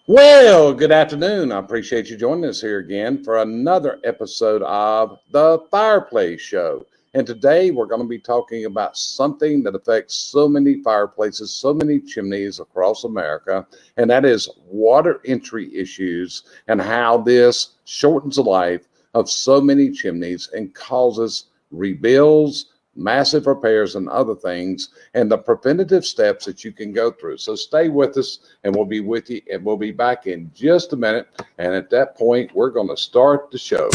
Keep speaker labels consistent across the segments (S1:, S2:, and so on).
S1: Well, good afternoon. I appreciate you joining us here again for another episode of the Fireplace Show. And today we're going to be talking about something that affects so many fireplaces, so many chimneys across America, and that is water entry issues and how this shortens the life of so many chimneys and causes rebuilds, massive repairs, and other things, and the preventative steps that you can go through. So stay with us, and we'll be with you, and we'll be back in just a minute. And at that point, we're going to start the show.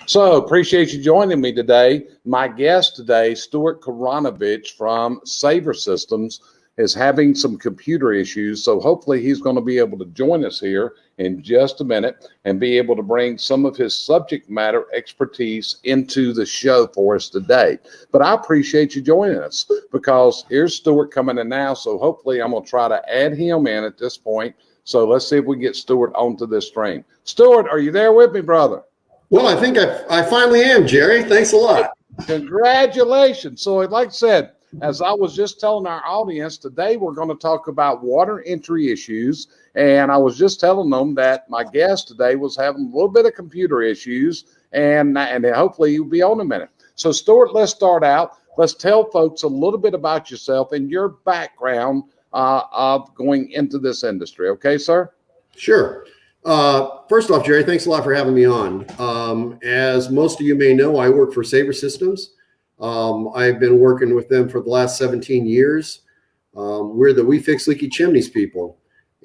S1: So appreciate you joining me today. My guest today, Stuart Koronovich from Saver Systems, is having some computer issues. So hopefully he's going to be able to join us here in just a minute and be able to bring some of his subject matter expertise into the show for us today. But I appreciate you joining us because here's Stuart coming in now. So hopefully I'm going to try to add him in at this point. So let's see if we can get Stuart onto this stream. Stuart, are you there with me, brother?
S2: Well, I think I finally am, Jerry. Thanks a lot.
S1: Congratulations. So like I said, as I was just telling our audience, today we're going to talk about water entry issues. And I was just telling them that my guest today was having a little bit of computer issues, and hopefully you'll be on in a minute. So Stuart, let's start out. Let's tell folks a little bit about yourself and your background of going into this industry. Okay, sir?
S2: Sure. First off, Jerry, thanks a lot for having me on. As most of you may know, I work for Saver Systems. I've been working with them for the last 17 years. We're the We Fix Leaky Chimneys people.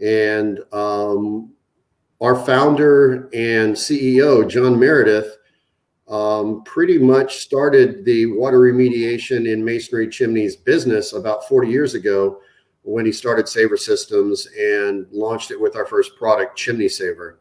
S2: And our founder and CEO, John Meredith, pretty much started the water remediation in masonry chimneys business about 40 years ago when he started Saver Systems and launched it with our first product, Chimney Saver.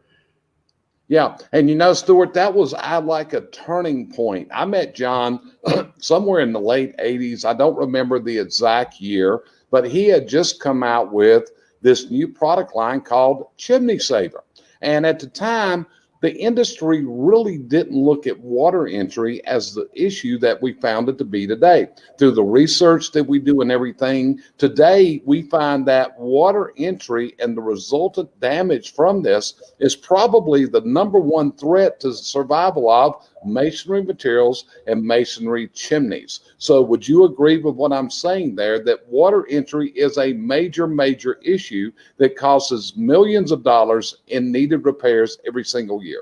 S1: Yeah. And you know, Stuart, that was like a turning point. I met John somewhere in the late 80s. I don't remember the exact year, but he had just come out with this new product line called Chimney Saver. And at the time, the industry really didn't look at water entry as the issue that we found it to be today. Through the research that we do and everything, today we find that water entry and the resultant damage from this is probably the number one threat to the survival of masonry materials and masonry chimneys. So would you agree with what I'm saying there, that water entry is a major, major issue that causes millions of dollars in needed repairs every single year?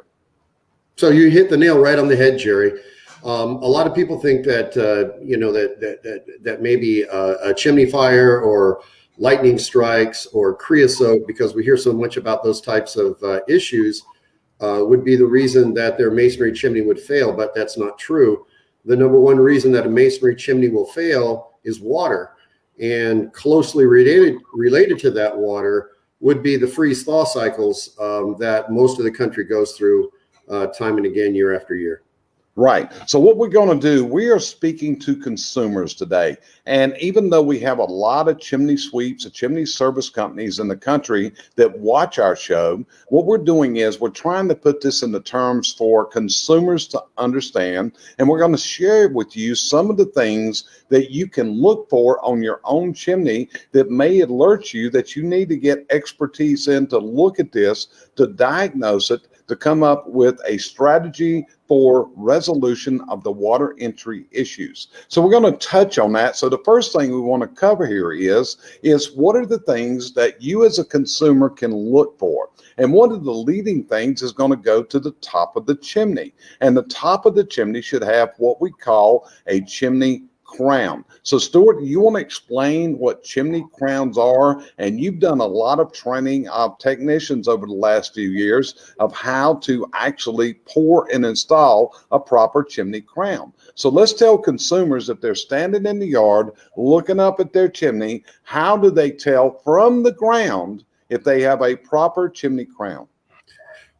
S2: So you hit the nail right on the head, Jerry. A lot of people think that, that maybe a chimney fire or lightning strikes or creosote, because we hear so much about those types of issues, would be the reason that their masonry chimney would fail, but that's not true. The number one reason that a masonry chimney will fail is water, and closely related to that water would be the freeze-thaw cycles that most of the country goes through time and again, year after year.
S1: Right. So what we're going to do, we are speaking to consumers today. And even though we have a lot of chimney sweeps and chimney service companies in the country that watch our show, what we're doing is we're trying to put this into terms for consumers to understand. And we're going to share with you some of the things that you can look for on your own chimney that may alert you that you need to get expertise in to look at this, to diagnose it, to come up with a strategy for resolution of the water entry issues. So we're going to touch on that. So the first thing we want to cover here is what are the things that you as a consumer can look for? And one of the leading things is going to go to the top of the chimney. And the top of the chimney should have what we call a chimney crown. So Stuart, you want to explain what chimney crowns are? And you've done a lot of training of technicians over the last few years of how to actually pour and install a proper chimney crown. So let's tell consumers, if they're standing in the yard looking up at their chimney, how do they tell from the ground if they have a proper chimney crown?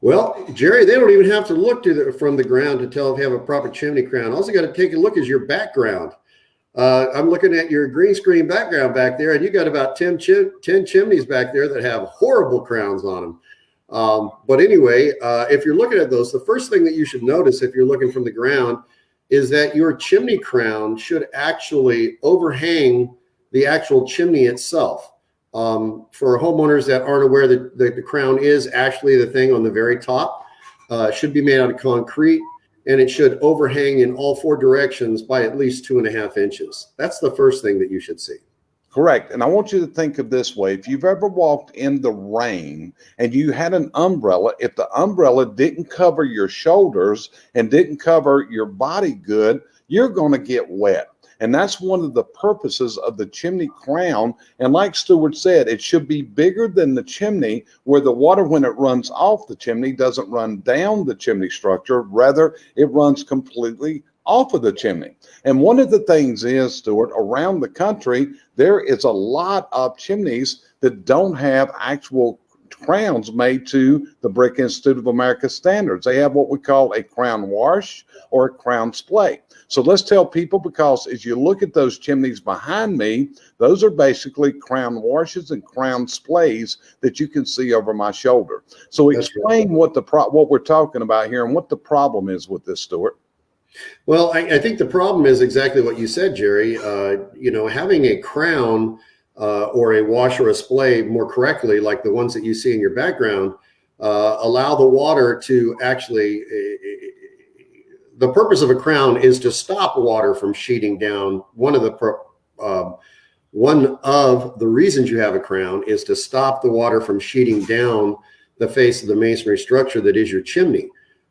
S2: Well, Jerry, they don't even have to look from the ground to tell if you have a proper chimney crown. All you got to take a look is your background. I'm looking at your green screen background back there, and you got about 10 chimneys back there that have horrible crowns on them. But anyway, if you're looking at those, the first thing that you should notice if you're looking from the ground is that your chimney crown should actually overhang the actual chimney itself. For homeowners that aren't aware that the crown is actually the thing on the very top, should be made out of concrete, and it should overhang in all four directions by at least 2.5 inches. That's the first thing that you should see.
S1: Correct. And I want you to think of this way. If you've ever walked in the rain and you had an umbrella, if the umbrella didn't cover your shoulders and didn't cover your body good, you're going to get wet. And that's one of the purposes of the chimney crown. And like Stuart said, it should be bigger than the chimney, where the water, when it runs off the chimney, doesn't run down the chimney structure. Rather, it runs completely off of the chimney. And one of the things is, Stuart, around the country, there is a lot of chimneys that don't have actual crowns made to the Brick Institute of America standards. They have what we call a crown wash or a crown splay. So let's tell people, because as you look at those chimneys behind me, those are basically crown washes and crown splays that you can see over my shoulder. So explain what we're talking about here and what the problem is with this, Stuart.
S2: Well, I think the problem is exactly what you said, Jerry. Having a crown or a wash or a splay, more correctly, like the ones that you see in your background, allow the water to actually, the purpose of a crown is to stop water from sheeting down. One of the reasons you have a crown is to stop the water from sheeting down the face of the masonry structure that is your chimney.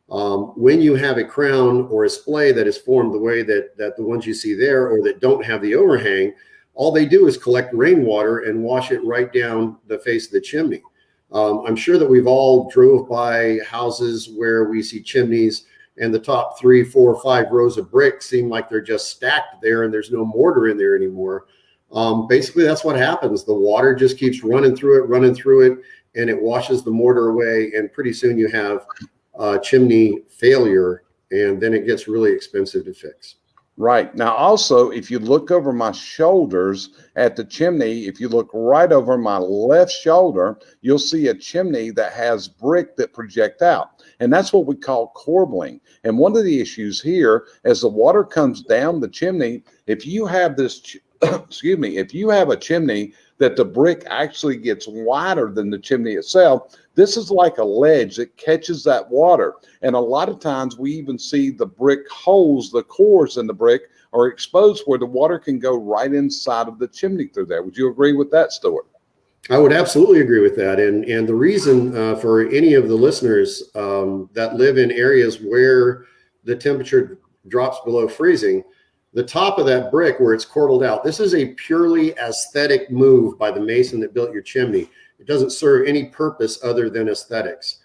S2: When you have a crown or a splay that is formed the way that the ones you see there, or that don't have the overhang, all they do is collect rainwater and wash it right down the face of the chimney. I'm sure that we've all drove by houses where we see chimneys and the top 3, 4, 5 rows of brick seem like they're just stacked there and there's no mortar in there anymore. Basically, that's what happens. The water just keeps running through it, and it washes the mortar away, and pretty soon you have chimney failure, and then it gets really expensive to fix.
S1: Right. Now, also, if you look over my shoulders at the chimney, if you look right over my left shoulder, you'll see a chimney that has brick that project out. And that's what we call corbelling. And one of the issues here, as the water comes down the chimney, if you have this, if you have a chimney that the brick actually gets wider than the chimney itself, this is like a ledge that catches that water. And a lot of times we even see the brick holes, the cores in the brick are exposed where the water can go right inside of the chimney through there. Would you agree with that, Stuart?
S2: I would absolutely agree with that. And the reason for any of the listeners that live in areas where the temperature drops below freezing, the top of that brick where it's cordled out, this is a purely aesthetic move by the mason that built your chimney. It doesn't serve any purpose other than aesthetics.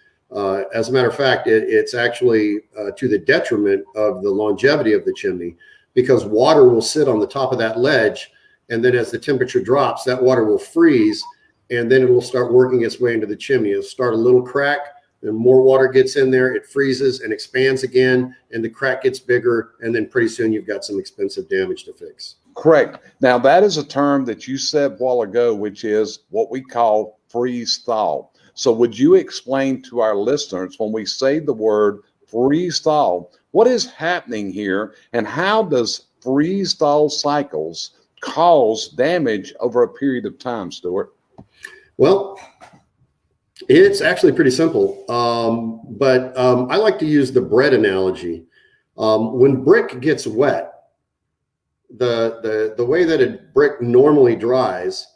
S2: As a matter of fact, it's actually to the detriment of the longevity of the chimney, because water will sit on the top of that ledge, and then as the temperature drops, that water will freeze, and then it will start working its way into the chimney. It'll start a little crack, and more water gets in there, it freezes and expands again, and the crack gets bigger, and then pretty soon you've got some expensive damage to fix.
S1: Correct. Now, that is a term that you said a while ago, which is what we call freeze thaw. So would you explain to our listeners, when we say the word freeze thaw, what is happening here, and how does freeze thaw cycles cause damage over a period of time, Stuart?
S2: Well, it's actually pretty simple, but I like to use the bread analogy. When brick gets wet, the way that a brick normally dries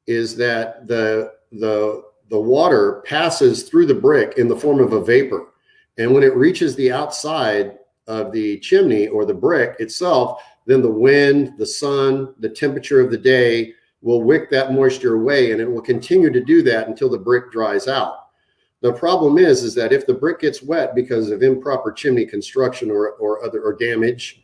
S2: is that the water passes through the brick in the form of a vapor, and when it reaches the outside of the chimney or the brick itself, then the wind, the sun, the temperature of the day will wick that moisture away, and it will continue to do that until the brick dries out. The problem is that if the brick gets wet because of improper chimney construction or damage,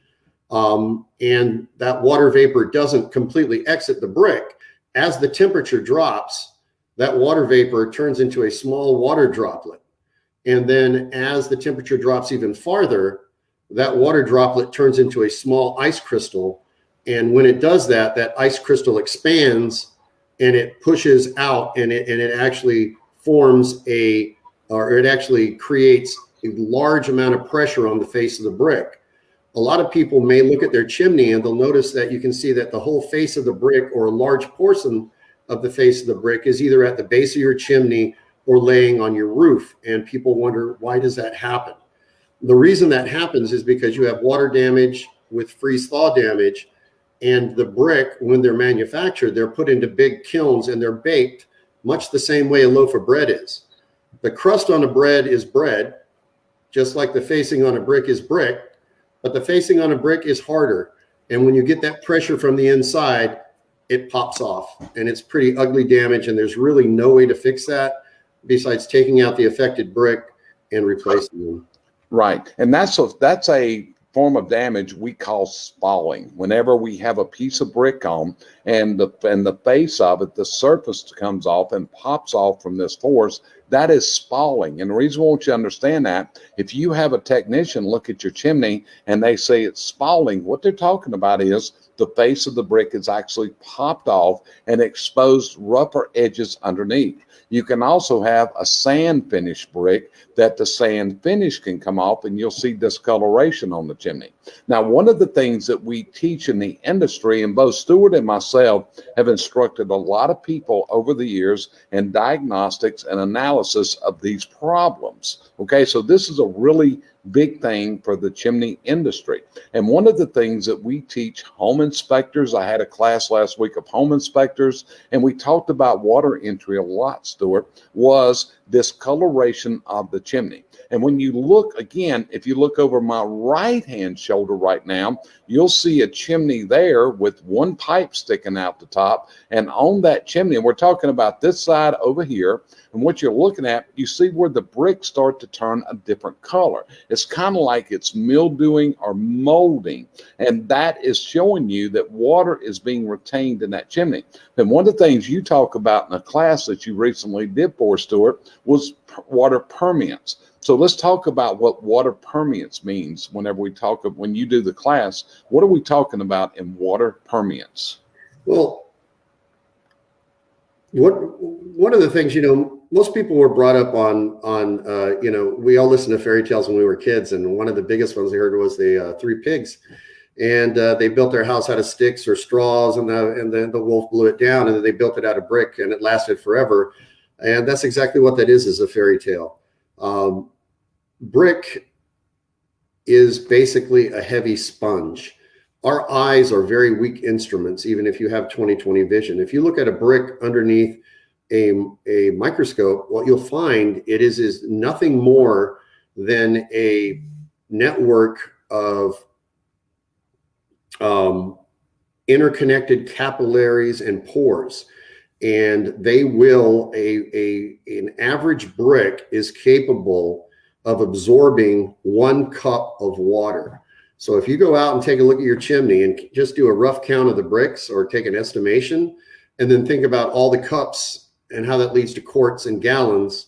S2: and that water vapor doesn't completely exit the brick, as the temperature drops, that water vapor turns into a small water droplet. And then as the temperature drops even farther, that water droplet turns into a small ice crystal. And when it does that, that ice crystal expands and it pushes out, and it actually forms a or it actually creates a large amount of pressure on the face of the brick. A lot of people may look at their chimney and they'll notice that you can see that the whole face of the brick, or a large portion of the face of the brick, is either at the base of your chimney or laying on your roof. And people wonder, why does that happen? The reason that happens is because you have water damage with freeze-thaw damage, and the brick, when they're manufactured, they're put into big kilns and they're baked much the same way a loaf of bread is. The crust on a bread is bread, just like the facing on a brick is brick, but the facing on a brick is harder. And when you get that pressure from the inside, it pops off, and it's pretty ugly damage, and there's really no way to fix that besides taking out the affected brick and replacing them.
S1: Right. And that's a form of damage we call spalling. Whenever we have a piece of brick on and the face of it, the surface comes off and pops off from this force, that is spalling. And the reason I want you to understand that, if you have a technician look at your chimney and they say it's spalling, what they're talking about is the face of the brick is actually popped off and exposed rougher edges underneath. You can also have a sand finish brick that the sand finish can come off and you'll see discoloration on the chimney. Now, one of the things that we teach in the industry, and both Stuart and myself have instructed a lot of people over the years in diagnostics and analysis of these problems. Okay, so this is a really big thing for the chimney industry. And one of the things that we teach home inspectors, I had a class last week of home inspectors, and we talked about water entry a lot, Stuart, was discoloration of the chimney. And when you look, again, if you look over my right-hand shoulder right now, you'll see a chimney there with one pipe sticking out the top. And on that chimney, and we're talking about this side over here, and what you're looking at, you see where the bricks start to turn a different color. It's kind of like it's mildewing or molding. And that is showing you that water is being retained in that chimney. And one of the things you talk about in a class that you recently did for Stuart was water permeance. So let's talk about what water permeance means whenever we talk of, when you do the class, what are we talking about in water permeance?
S2: Well, one of the things, most people were brought up on we all listened to fairy tales when we were kids, and one of the biggest ones they heard was the Three Pigs, and they built their house out of sticks or straws, and then the wolf blew it down, and then they built it out of brick, and it lasted forever. And that's exactly what that is a fairy tale. Brick is basically a heavy sponge. Our eyes are very weak instruments, even if you have 20/20 vision. If you look at a brick underneath a microscope, what you'll find it is nothing more than a network of interconnected capillaries and pores. And they will, an average brick is capable of absorbing 1 cup of water. So if you go out and take a look at your chimney and just do a rough count of the bricks, or take an estimation, and then think about all the cups and how that leads to quarts and gallons,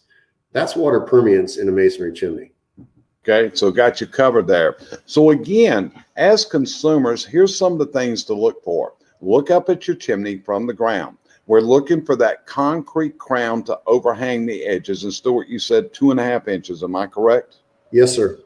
S2: that's water permeance in a masonry chimney.
S1: Okay, so got you covered there. So again, as consumers, here's some of the things to look for. Look up at your chimney from the ground. We're looking for that concrete crown to overhang the edges. And Stuart, you said 2.5 inches. Am I correct?
S2: Yes, sir.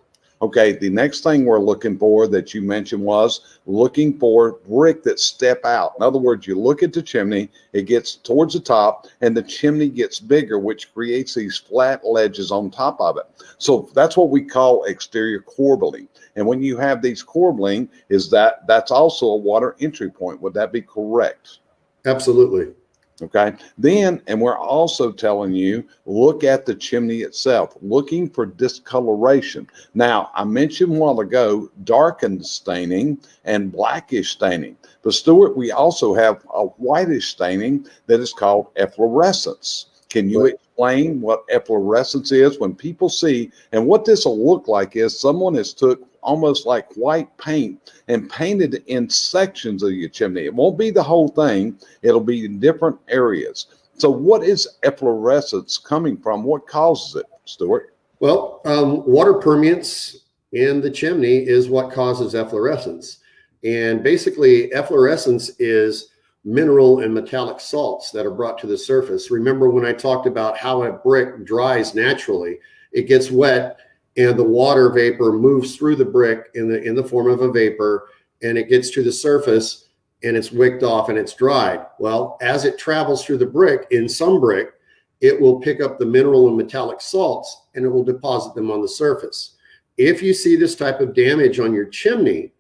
S1: Okay, the next thing we're looking for that you mentioned was looking for brick that step out. In other words, you look at the chimney, it gets towards the top, and the chimney gets bigger, which creates these flat ledges on top of it. So that's what we call exterior corbelling. And when you have these corbelling, that's also a water entry point. Would that be correct?
S2: Absolutely.
S1: Okay. Then, and we're also telling you, look at the chimney itself, looking for discoloration. Now, I mentioned a while ago, darkened staining and blackish staining. But Stuart, we also have a whitish staining that is called efflorescence. Can you explain what efflorescence is? When people see, and what this will look like is someone has took almost like white paint and painted in sections of your chimney. It won't be the whole thing. It'll be in different areas. So what is efflorescence coming from? What causes it, Stuart?
S2: Well, water permeance in the chimney is what causes efflorescence. And basically, efflorescence is mineral and metallic salts that are brought to the surface. Remember when I talked about how a brick dries naturally? It gets wet and the water vapor moves through the brick in the form of a vapor, and it gets to the surface and it's wicked off and it's dried. Well, as it travels through the brick, in some brick, it will pick up the mineral and metallic salts and it will deposit them on the surface. If you see this type of damage on your chimney,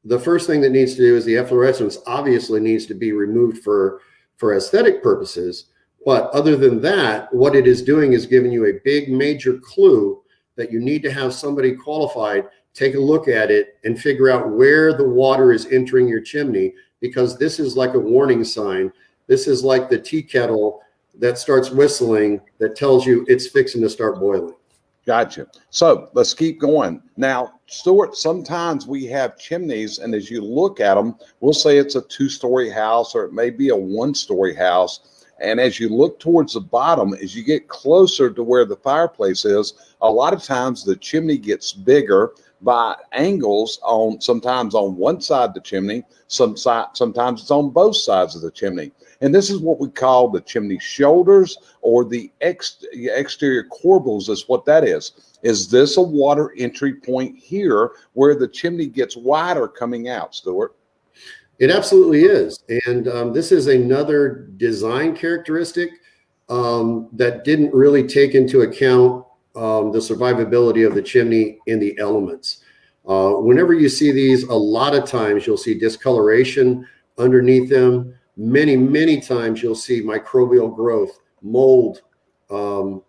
S2: the first thing that needs to do is the efflorescence obviously needs to be removed for aesthetic purposes. But other than that, what it is doing is giving you a big major clue that you need to have somebody qualified take a look at it and figure out where the water is entering your chimney, because this is like a warning sign. This is like the tea kettle that starts whistling that tells you it's fixing to start boiling.
S1: Gotcha. So let's keep going. Now, Stuart, sometimes we have chimneys, and as you look at them, we'll say it's a 2-story house or it may be a 1-story house. And as you look towards the bottom, as you get closer to where the fireplace is, a lot of times the chimney gets bigger by angles sometimes on one side of the chimney, sometimes it's on both sides of the chimney. And this is what we call the chimney shoulders, or the exterior corbels is what that is. Is this a water entry point here where the chimney gets wider coming out, Stuart?
S2: It absolutely is. And this is another design characteristic that didn't really take into account the survivability of the chimney in the elements. Whenever you see these, a lot of times you'll see discoloration underneath them. Many times you'll see microbial growth, mold,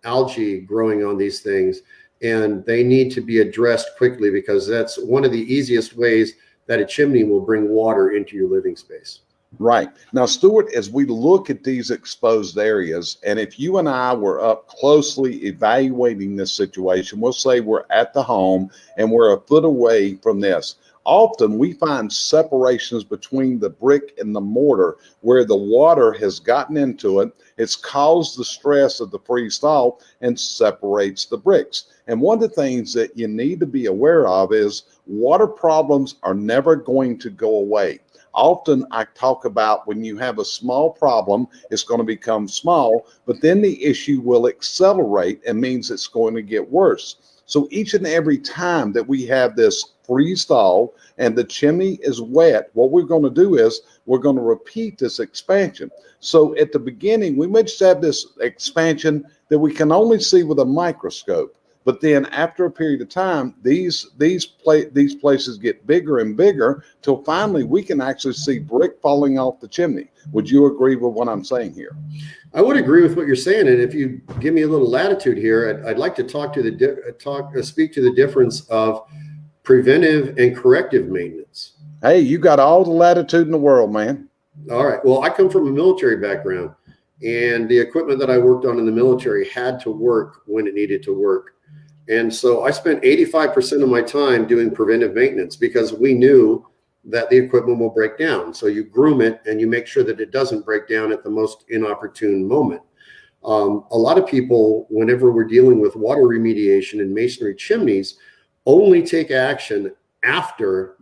S2: algae growing on these things, and they need to be addressed quickly, because that's one of the easiest ways that a chimney will bring water into your living space.
S1: Right. Now, Stuart, as we look at these exposed areas, and if you and I were up closely evaluating this situation, we'll say we're at the home and we're a foot away from this. Often we find separations between the brick and the mortar where the water has gotten into it. It's caused the stress of the freeze thaw and separates the bricks. And one of the things that you need to be aware of is water problems are never going to go away. Often I talk about when you have a small problem, it's going to become small, but then the issue will accelerate and means it's going to get worse. So each and every time that we have this freeze thaw and the chimney is wet, what we're going to do is we're going to repeat this expansion. So at the beginning, we may just have this expansion that we can only see with a microscope. But then after a period of time, these places get bigger and bigger till finally we can actually see brick falling off the chimney. Would you agree with what I'm saying here?
S2: I would agree with what you're saying, and if you give me a little latitude here, I'd like to speak to the difference of preventive and corrective maintenance.
S1: Hey, you got all the latitude in the world, man.
S2: All right. Well, I come from a military background, and the equipment that I worked on in the military had to work when it needed to work. And so I spent 85% of my time doing preventive maintenance, because we knew that the equipment will break down. So you groom it and you make sure that it doesn't break down at the most inopportune moment. A lot of people, whenever we're dealing with water remediation and masonry chimneys, only take action after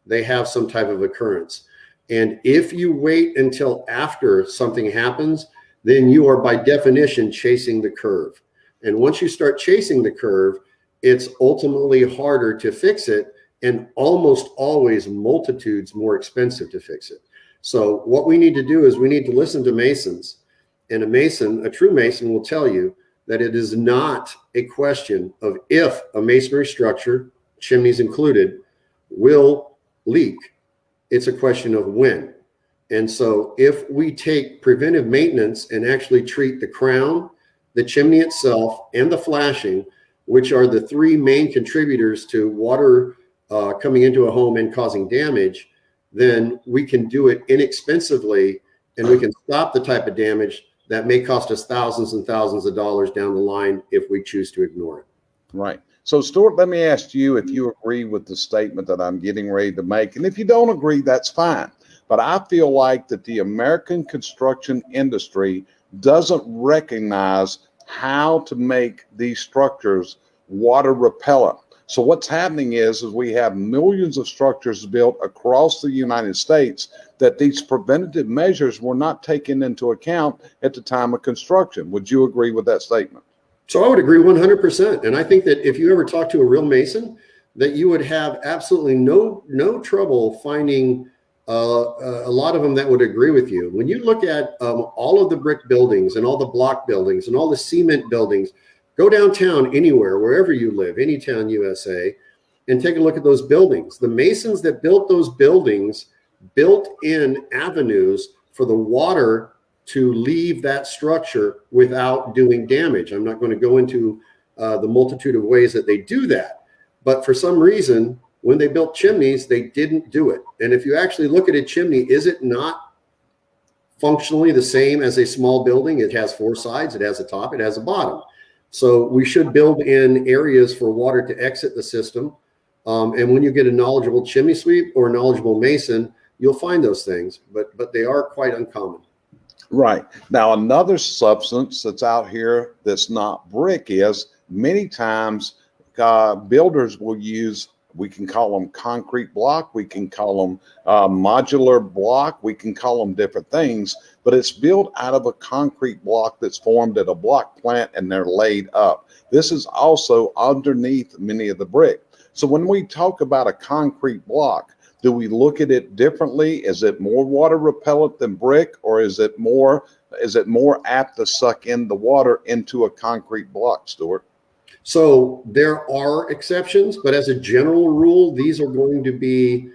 S2: they have some type of occurrence. And if you wait until after something happens, then you are by definition chasing the curve. And once you start chasing the curve, it's ultimately harder to fix it, and almost always multitudes more expensive to fix it. So what we need to do is we need to listen to masons. And a true mason will tell you that it is not a question of if a masonry structure, chimneys included, will leak. It's a question of when. And so if we take preventive maintenance and actually treat the crown, the chimney itself, and the flashing, which are the three main contributors to water coming into a home and causing damage, then we can do it inexpensively, and we can stop the type of damage that may cost us thousands and thousands of dollars down the line if we choose to ignore it.
S1: Right. So, Stuart, let me ask you if you agree with the statement that I'm getting ready to make. And if you don't agree, that's fine. But I feel like that the American construction industry doesn't recognize how to make these structures water repellent. So what's happening is we have millions of structures built across the United States that these preventative measures were not taken into account at the time of construction. Would you agree with that statement?
S2: So I would agree 100%. And I think that if you ever talk to a real mason, that you would have absolutely no trouble finding a lot of them that would agree with you. When you look at all of the brick buildings and all the block buildings and all the cement buildings, go downtown anywhere, wherever you live, any town USA, and take a look at those buildings. The masons that built those buildings built in avenues for the water to leave that structure without doing damage. I'm not going to go into the multitude of ways that they do that. But for some reason, when they built chimneys, they didn't do it. And if you actually look at a chimney, is it not functionally the same as a small building? It has four sides, it has a top, it has a bottom. So we should build in areas for water to exit the system. And when you get a knowledgeable chimney sweep or a knowledgeable mason, you'll find those things, but they are quite uncommon.
S1: Right. Now, another substance that's out here that's not brick is many times builders will use, we can call them concrete block, we can call them modular block, we can call them different things, but it's built out of a concrete block that's formed at a block plant and they're laid up. This is also underneath many of the brick. So when we talk about a concrete block, do we look at it differently? Is it more water repellent than brick, or is it more apt to suck in the water into a concrete block, Stuart?
S2: So there are exceptions, but as a general rule, these are going to be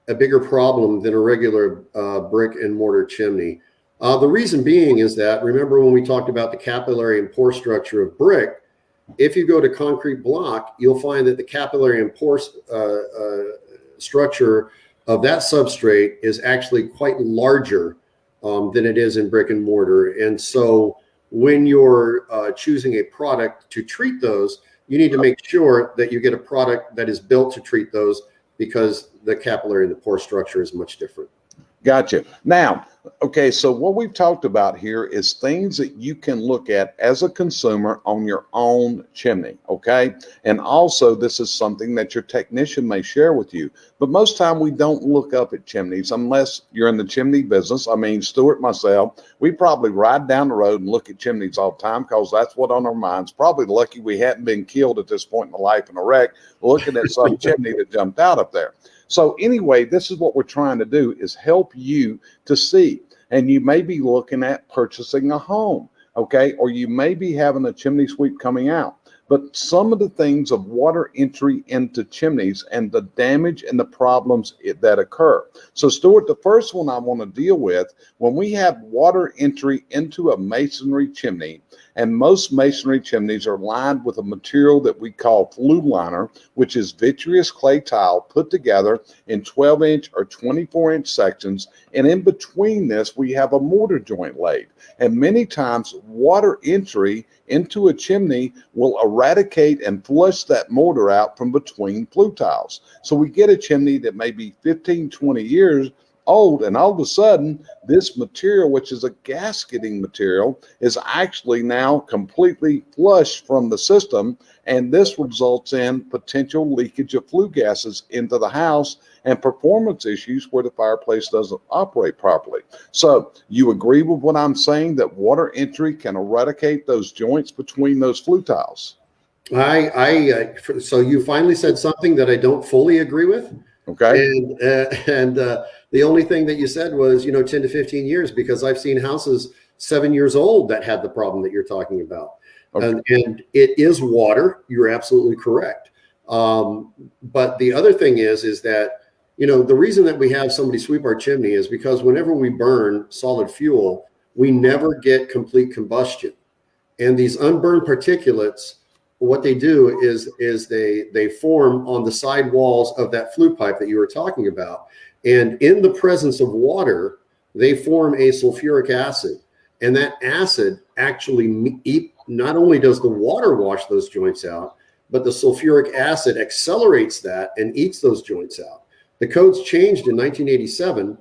S2: a bigger problem than a regular brick and mortar chimney. The reason being is that, remember when we talked about the capillary and pore structure of brick, if you go to concrete block, you'll find that the capillary and pore structure of that substrate is actually quite larger than it is in brick and mortar. And so when you're choosing a product to treat those, you need to make sure that you get a product that is built to treat those, because the capillary and the pore structure is much different.
S1: Gotcha. Now, okay, so what we've talked about here is things that you can look at as a consumer on your own chimney, okay? And also, this is something that your technician may share with you. But most time we don't look up at chimneys unless you're in the chimney business. I mean, Stuart, myself, we probably ride down the road and look at chimneys all the time because that's what on our minds. Probably lucky we hadn't been killed at this point in life in a wreck looking at some chimney that jumped out up there. So anyway, this is what we're trying to do, is help you to see. And you may be looking at purchasing a home, okay? Or you may be having a chimney sweep coming out. But some of the things of water entry into chimneys and the damage and the problems that occur. So Stuart, the first one I want to deal with, when we have water entry into a masonry chimney, and most masonry chimneys are lined with a material that we call flue liner, which is vitreous clay tile put together in 12-inch or 24-inch sections. And in between this, we have a mortar joint laid. And many times water entry into a chimney will eradicate and flush that mortar out from between flue tiles. So we get a chimney that may be 15, 20 years old, and all of a sudden this material, which is a gasketing material, is actually now completely flushed from the system, and this results in potential leakage of flue gases into the house and performance issues where the fireplace doesn't operate properly. So you agree with what I'm saying, that water entry can eradicate those joints between those flue tiles?
S2: So you finally said something that I don't fully agree with.
S1: Okay.
S2: And the only thing that you said was, 10 to 15 years, because I've seen houses 7 years old that had the problem that you're talking about. Okay. And it is water. You're absolutely correct. But the other thing is that, the reason that we have somebody sweep our chimney is because whenever we burn solid fuel, we never get complete combustion. And these unburned particulates, what they do is they form on the side walls of that flue pipe that you were talking about. And in the presence of water, they form a sulfuric acid. And that acid actually, not only does the water wash those joints out, but the sulfuric acid accelerates that and eats those joints out. The codes changed in 1987.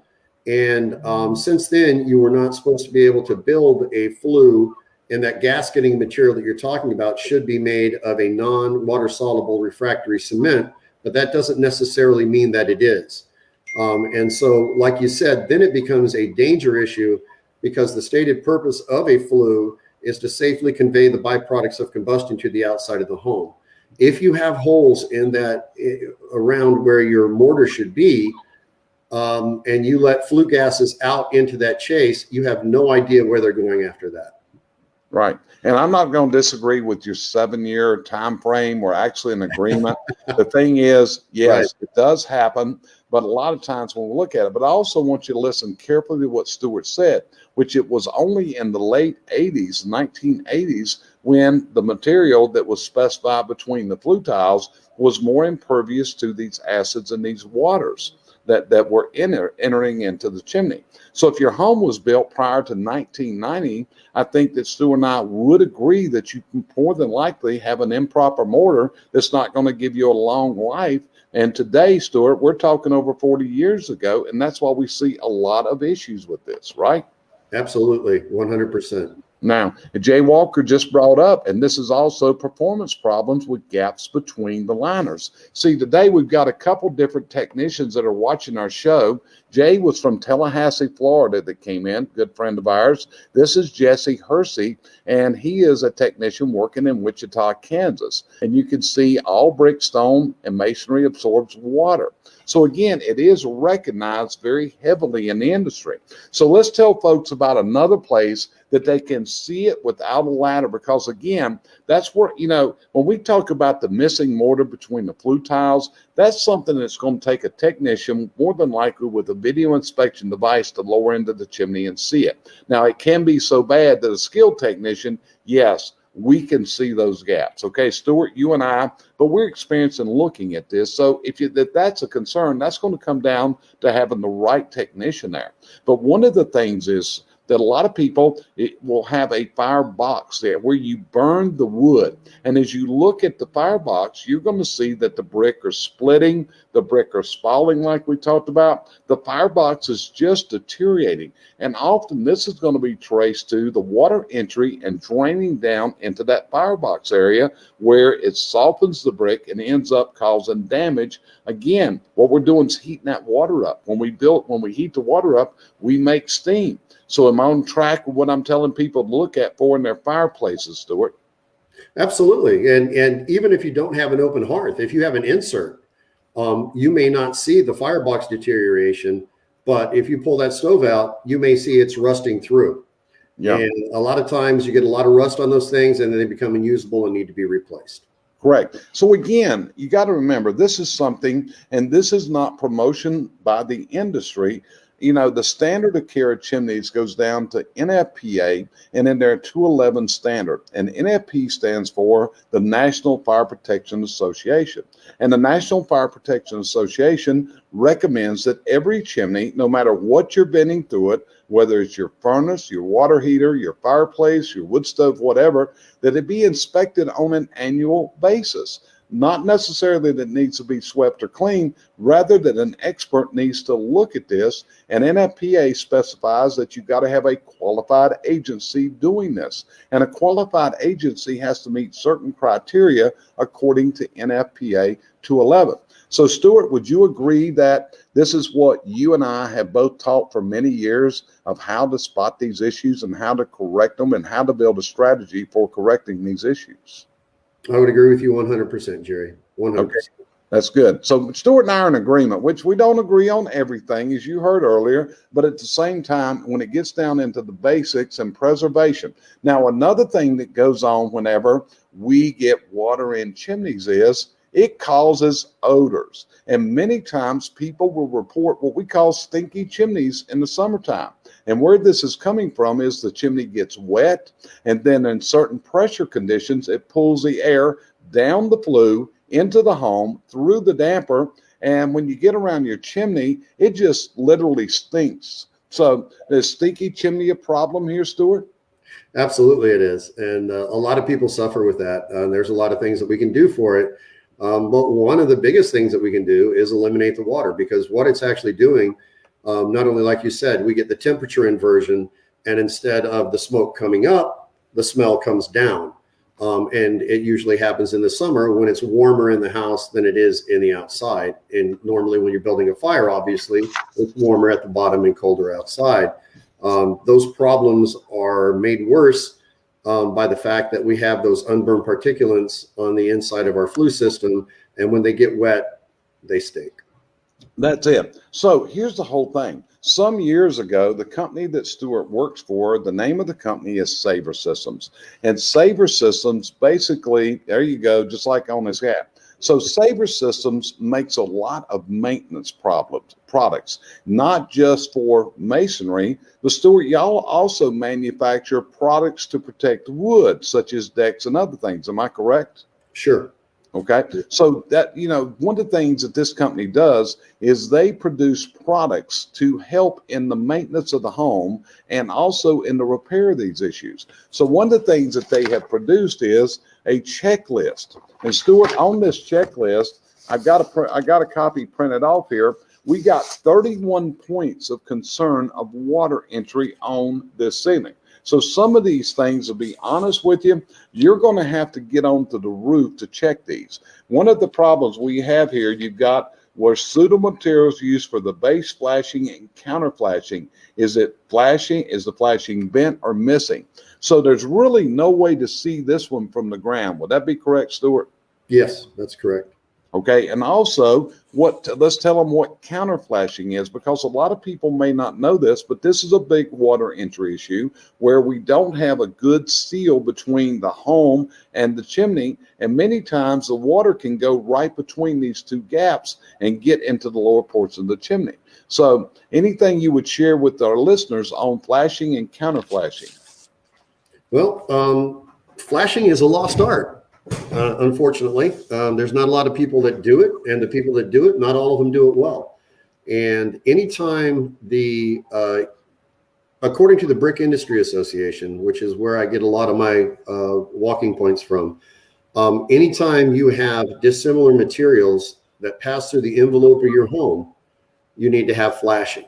S2: And since then, you were not supposed to be able to build a flue, and that gasketing material that you're talking about should be made of a non-water soluble refractory cement, but that doesn't necessarily mean that it is. And so, like you said, then it becomes a danger issue because the stated purpose of a flue is to safely convey the byproducts of combustion to the outside of the home. If you have holes in that around where your mortar should be, and you let flue gases out into that chase, you have no idea where they're going after that.
S1: Right. And I'm not going to disagree with your 7-year time frame. We're actually in agreement. The thing is, yes, right, it does happen, but a lot of times when we look at it, but I also want you to listen carefully to what Stuart said, which it was only in the late 80s, 1980s, when the material that was specified between the flue tiles was more impervious to these acids and these waters that were entering into the chimney. So if your home was built prior to 1990, I think that Stu and I would agree that you more than likely have an improper mortar that's not going to give you a long life. And today, Stuart, we're talking over 40 years ago, and that's why we see a lot of issues with this, right?
S2: Absolutely, 100%.
S1: Now, Jay Walker just brought up, and this is also performance problems with gaps between the liners. See, today we've got a couple different technicians that are watching our show. Jay was from Tallahassee, Florida that came in, good friend of ours. This is Jesse Hersey, and he is a technician working in Wichita, Kansas. And you can see all brick, stone, and masonry absorbs water. So again, it is recognized very heavily in the industry. So let's tell folks about another place that they can see it without a ladder, because again, that's where, you know, when we talk about the missing mortar between the flue tiles, that's something that's going to take a technician, more than likely with a video inspection device, to lower into the chimney and see it. Now, it can be so bad that a skilled technician, yes, we can see those gaps. Okay, Stuart, you and I, but we're experienced in looking at this. So if that's a concern, that's going to come down to having the right technician there. But one of the things is that a lot of people will have a firebox there where you burn the wood. And as you look at the firebox, you're going to see that the brick are splitting, the brick are spalling like we talked about. The firebox is just deteriorating. And often this is going to be traced to the water entry and draining down into that firebox area where it softens the brick and ends up causing damage. Again, what we're doing is heating that water up. When we heat the water up, we make steam. So am I on track with what I'm telling people to look at for in their fireplaces, Stuart?
S2: Absolutely. And even if you don't have an open hearth, if you have an insert, you may not see the firebox deterioration, but if you pull that stove out, you may see it's rusting through. Yeah. And a lot of times you get a lot of rust on those things and then they become unusable and need to be replaced.
S1: Correct. So again, you got to remember, this is something, and this is not promotion by the industry. You know, the standard of care of chimneys goes down to NFPA, and then there are 211 standard. And NFP stands for the National Fire Protection Association. And the National Fire Protection Association recommends that every chimney, no matter what you're venting through it, whether it's your furnace, your water heater, your fireplace, your wood stove, whatever, that it be inspected on an annual basis. Not necessarily that it needs to be swept or cleaned, rather that an expert needs to look at this. And NFPA specifies that you've got to have a qualified agency doing this. And a qualified agency has to meet certain criteria according to NFPA 211. So Stuart, would you agree that this is what you and I have both taught for many years of how to spot these issues and how to correct them and how to build a strategy for correcting these issues?
S2: I would agree with you 100%, Jerry. 100%.
S1: Okay, that's good. So Stuart and I are in agreement, which we don't agree on everything, as you heard earlier, but at the same time, when it gets down into the basics and preservation. Now, another thing that goes on whenever we get water in chimneys is it causes odors. And many times people will report what we call stinky chimneys in the summertime. And where this is coming from is the chimney gets wet, and then in certain pressure conditions, it pulls the air down the flue into the home through the damper. And when you get around your chimney, it just literally stinks. So is stinky chimney a problem here, Stuart?
S2: Absolutely it is. And a lot of people suffer with that. There's a lot of things that we can do for it. But one of the biggest things that we can do is eliminate the water, because what it's actually doing, not only, like you said, we get the temperature inversion, and instead of the smoke coming up, the smell comes down. And it usually happens in the summer when it's warmer in the house than it is in the outside. And normally when you're building a fire, obviously, it's warmer at the bottom and colder outside. Those problems are made worse by the fact that we have those unburned particulates on the inside of our flue system. And when they get wet, they stink.
S1: That's it. So here's the whole thing. Some years ago, the company that Stuart works for, the name of the company is Saver Systems. And Saver Systems, basically, there you go, just like on this hat. So Saver Systems makes a lot of maintenance products, not just for masonry, but Stuart, y'all also manufacture products to protect wood, such as decks and other things. Am I correct?
S2: Sure.
S1: Okay. So that, one of the things that this company does is they produce products to help in the maintenance of the home and also in the repair of these issues. So one of the things that they have produced is a checklist. And Stuart, on this checklist, I got a copy printed off here. We got 31 points of concern of water entry on this ceiling. So some of these things, to be honest with you, you're going to have to get onto the roof to check these. One of the problems we have here, you've got where suitable materials used for the base flashing and counter flashing. Is the flashing bent or missing? So there's really no way to see this one from the ground. Would that be correct, Stuart?
S2: Yes, that's correct.
S1: Okay, and also let's tell them what counter flashing is, because a lot of people may not know this, but this is a big water entry issue where we don't have a good seal between the home and the chimney, and many times the water can go right between these two gaps and get into the lower portion of the chimney. So anything you would share with our listeners on flashing and counter flashing?
S2: Well, flashing is a lost art. Unfortunately, there's not a lot of people that do it, and the people that do it, not all of them do it well. And anytime according to the Brick Industry Association, which is where I get a lot of my walking points from, anytime you have dissimilar materials that pass through the envelope of your home, you need to have flashing.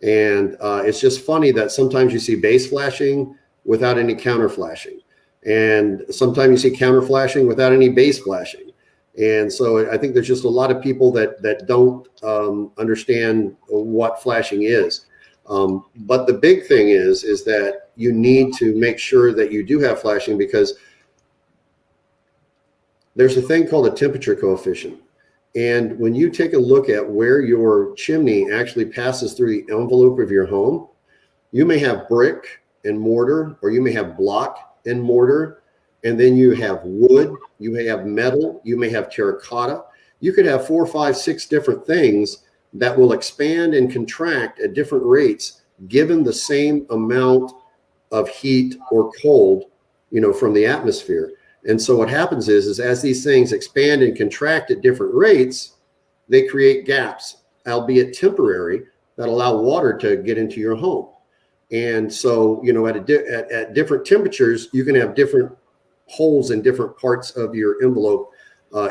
S2: And it's just funny that sometimes you see base flashing without any counter flashing. And sometimes you see counter flashing without any base flashing. And so I think there's just a lot of people that don't understand what flashing is. But the big thing is that you need to make sure that you do have flashing, because there's a thing called a temperature coefficient. And when you take a look at where your chimney actually passes through the envelope of your home, you may have brick and mortar, or you may have block and mortar, and then you have wood, you may have metal, you may have terracotta. You could have 4, 5, 6 different things that will expand and contract at different rates given the same amount of heat or cold, from the atmosphere. And so what happens is as these things expand and contract at different rates, they create gaps, albeit temporary, that allow water to get into your home. And so, at different temperatures, you can have different holes in different parts of your envelope,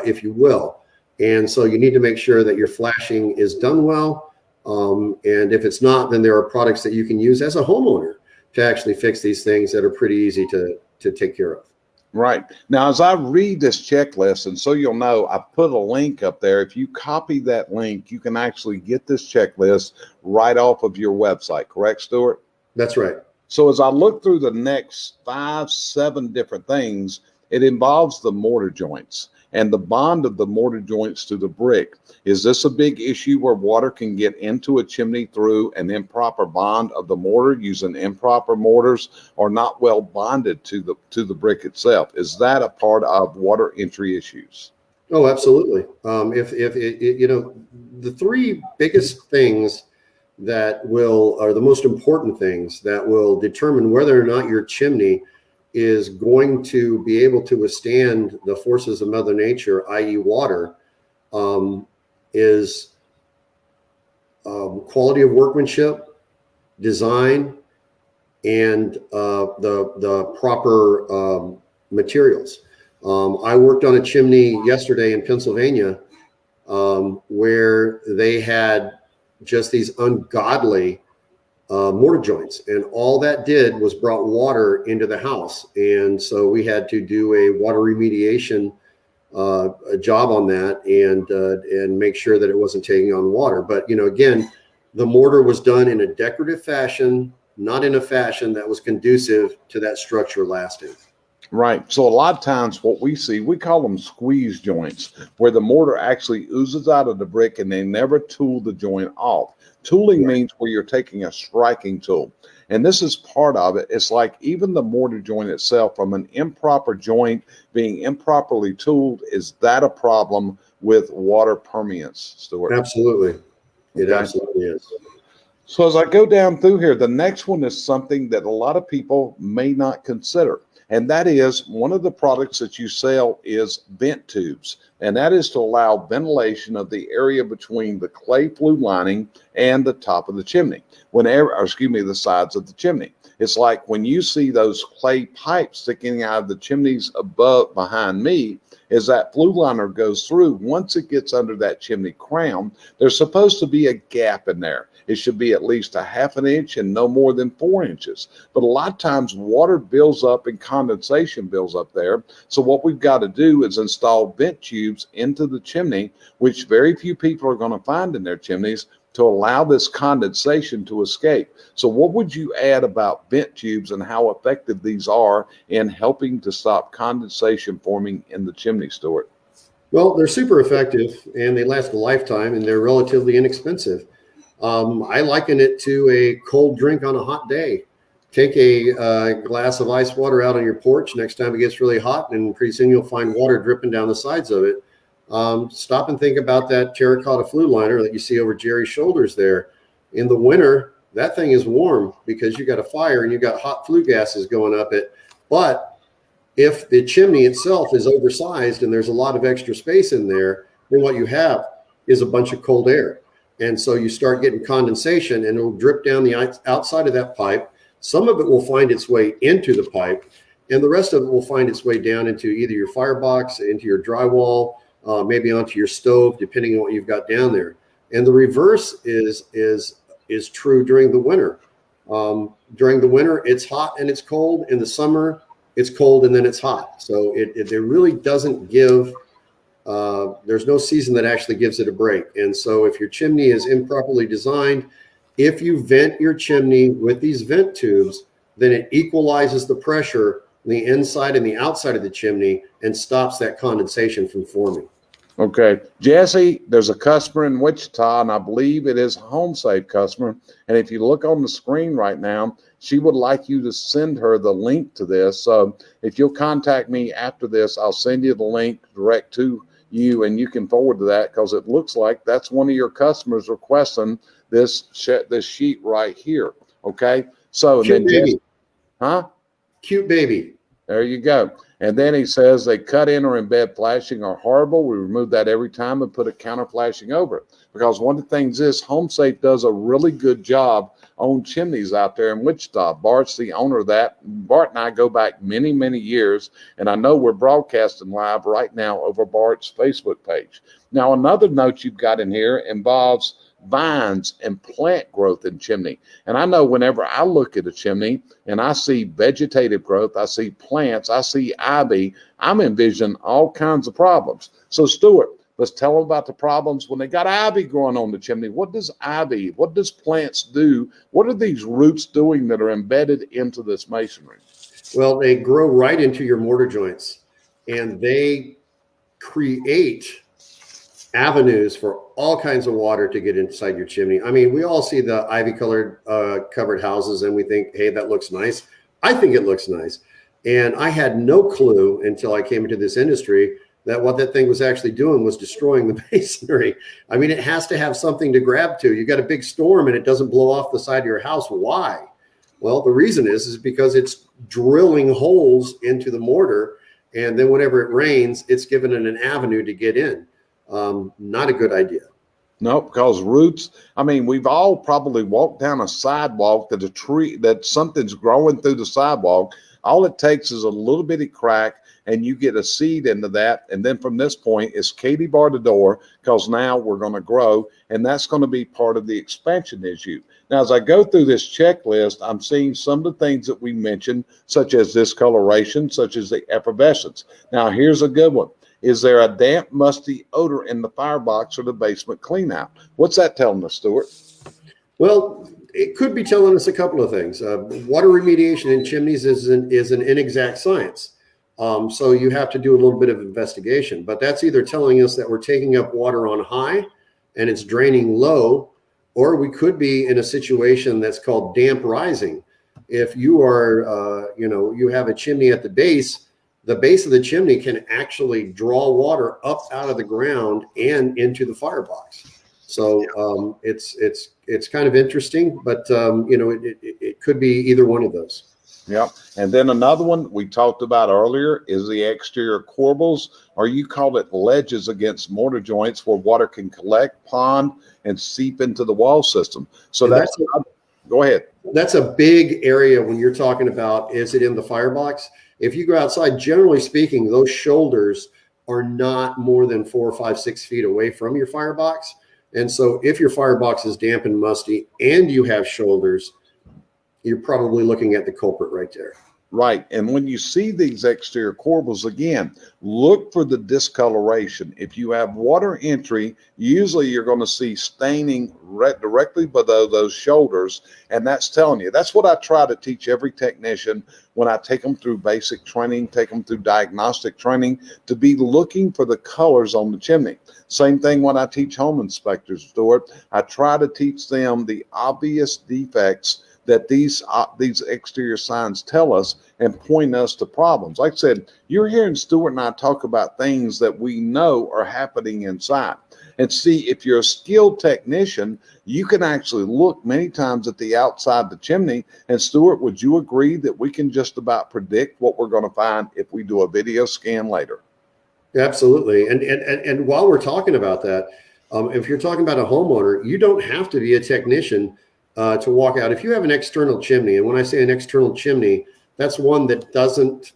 S2: if you will. And so you need to make sure that your flashing is done well. And if it's not, then there are products that you can use as a homeowner to actually fix these things that are pretty easy to take care of.
S1: Right. Now, as I read this checklist, and so you'll know, I put a link up there. If you copy that link, you can actually get this checklist right off of your website. Correct, Stuart?
S2: That's right.
S1: So as I look through the next 5, 7 different things, it involves the mortar joints and the bond of the mortar joints to the brick. Is this a big issue where water can get into a chimney through an improper bond of the mortar, using improper mortars, or not well bonded to the brick itself? Is that a part of water entry issues?
S2: Oh, absolutely. If the 3 biggest things that are the most important things that will determine whether or not your chimney is going to be able to withstand the forces of Mother Nature, i.e. water, is quality of workmanship, design, and the proper materials. I worked on a chimney yesterday in Pennsylvania where they had just these ungodly mortar joints, and all that did was brought water into the house. And so we had to do a water remediation a job on that, and make sure that it wasn't taking on water. But again, the mortar was done in a decorative fashion, not in a fashion that was conducive to that structure lasting.
S1: Right. So a lot of times what we see, we call them squeeze joints, where the mortar actually oozes out of the brick and they never tool the joint off. Tooling means where you're taking a striking tool. And this is part of it. It's like even the mortar joint itself, from an improper joint being improperly tooled, is that a problem with water permeance, Stuart?
S2: Absolutely. It
S1: Okay.
S2: absolutely is.
S1: So as I go down through here, the next one is something that a lot of people may not consider. And that is, one of the products that you sell is vent tubes. And that is to allow ventilation of the area between the clay flue lining and the top of the chimney, the sides of the chimney. It's like when you see those clay pipes sticking out of the chimneys behind me, as that flue liner goes through, once it gets under that chimney crown, there's supposed to be a gap in there. It should be at least a half an inch and no more than 4 inches. But a lot of times water builds up and condensation builds up there. So what we've got to do is install vent tubes into the chimney, which very few people are going to find in their chimneys, to allow this condensation to escape. So what would you add about vent tubes and how effective these are in helping to stop condensation forming in the chimney, Stuart?
S2: Well, they're super effective, and they last a lifetime, and they're relatively inexpensive. I liken it to a cold drink on a hot day. Take a glass of ice water out on your porch next time it gets really hot, and pretty soon you'll find water dripping down the sides of it. Stop and think about that terracotta flue liner that you see over Jerry's shoulders there. In the winter, that thing is warm because you got a fire and you got hot flue gases going up it. But if the chimney itself is oversized and there's a lot of extra space in there, then what you have is a bunch of cold air. And so you start getting condensation, and it'll drip down the outside of that pipe. Some of it will find its way into the pipe, and the rest of it will find its way down into either your firebox, into your drywall, maybe onto your stove, depending on what you've got down there. And the reverse is true during the winter. During the winter, it's hot and it's cold. In the summer, it's cold and then it's hot. So it really doesn't give. There's no season that actually gives it a break. And so if your chimney is improperly designed, if you vent your chimney with these vent tubes, then it equalizes the pressure on the inside and the outside of the chimney and stops that condensation from forming.
S1: Okay. Jesse, there's a customer in Wichita, and I believe it is a HomeSafe customer. And if you look on the screen right now, she would like you to send her the link to this. So if you'll contact me after this, I'll send you the link direct to you, and you can forward to that, because it looks like that's one of your customers requesting this sheet right here. Okay. So
S2: Cute
S1: then,
S2: baby.
S1: huh?
S2: Cute baby.
S1: There you go. And then he says they cut in or embed flashing are horrible. We remove that every time and put a counter flashing over it. Because one of the things is, HomeSafe does a really good job on chimneys out there in Wichita. Bart's the owner of that. Bart and I go back many, many years, and I know we're broadcasting live right now over Bart's Facebook page. Now, another note you've got in here involves vines and plant growth in chimney. And I know whenever I look at a chimney and I see vegetative growth, I see plants, I see ivy, I'm envisioning all kinds of problems. So Stuart, let's tell them about the problems when they got ivy growing on the chimney. What does plants do? What are these roots doing that are embedded into this masonry?
S2: Well, they grow right into your mortar joints, and they create avenues for all kinds of water to get inside your chimney. I mean, we all see the ivy colored covered houses and we think, hey, that looks nice. I think it looks nice. And I had no clue until I came into this industry that what that thing was actually doing was destroying the masonry. I mean, it has to have something to grab to. You got a big storm and it doesn't blow off the side of your house. Why? Well, the reason is because it's drilling holes into the mortar, and then whenever it rains, it's given it an avenue to get in. Not a good idea.
S1: No, because roots, I mean, we've all probably walked down a sidewalk that something's growing through the sidewalk. All it takes is a little bitty crack, and you get a seed into that. And then from this point, it's Katie bar the door, because now we're going to grow, and that's going to be part of the expansion issue. Now, as I go through this checklist, I'm seeing some of the things that we mentioned, such as discoloration, such as the effervescence. Now, here's a good one. Is there a damp, musty odor in the firebox or the basement cleanout? What's that telling us, Stuart?
S2: Well, it could be telling us a couple of things. Water remediation in chimneys is an inexact science. So you have to do a little bit of investigation, but that's either telling us that we're taking up water on high and it's draining low, or we could be in a situation that's called damp rising. If you are, you have a chimney at the base of the chimney can actually draw water up out of the ground and into the firebox. So it's kind of interesting, but it could be either one of those.
S1: Yep. And then another one we talked about earlier is the exterior corbels, or you call it ledges against mortar joints, where water can collect, pond, and seep into the wall system. So go ahead.
S2: That's a big area when you're talking about, is it in the firebox? If you go outside, generally speaking, those shoulders are not more than 4, 5, 6 feet away from your firebox. And so if your firebox is damp and musty and you have shoulders, you're probably looking at the culprit right there.
S1: Right. And when you see these exterior corbels, again, look for the discoloration. If you have water entry, usually you're going to see staining directly below those shoulders. And that's telling you. That's what I try to teach every technician when I take them through basic training, take them through diagnostic training, to be looking for the colors on the chimney. Same thing when I teach home inspectors, Stuart. I try to teach them the obvious defects that these exterior signs tell us and point us to problems. Like I said, you're hearing Stuart and I talk about things that we know are happening inside. And see, if you're a skilled technician, you can actually look many times at the outside the chimney. And Stuart, would you agree that we can just about predict what we're going to find if we do a video scan later?
S2: Absolutely. And while we're talking about that, if you're talking about a homeowner, you don't have to be a technician to walk out. If you have an external chimney, and when I say an external chimney, that's one that doesn't,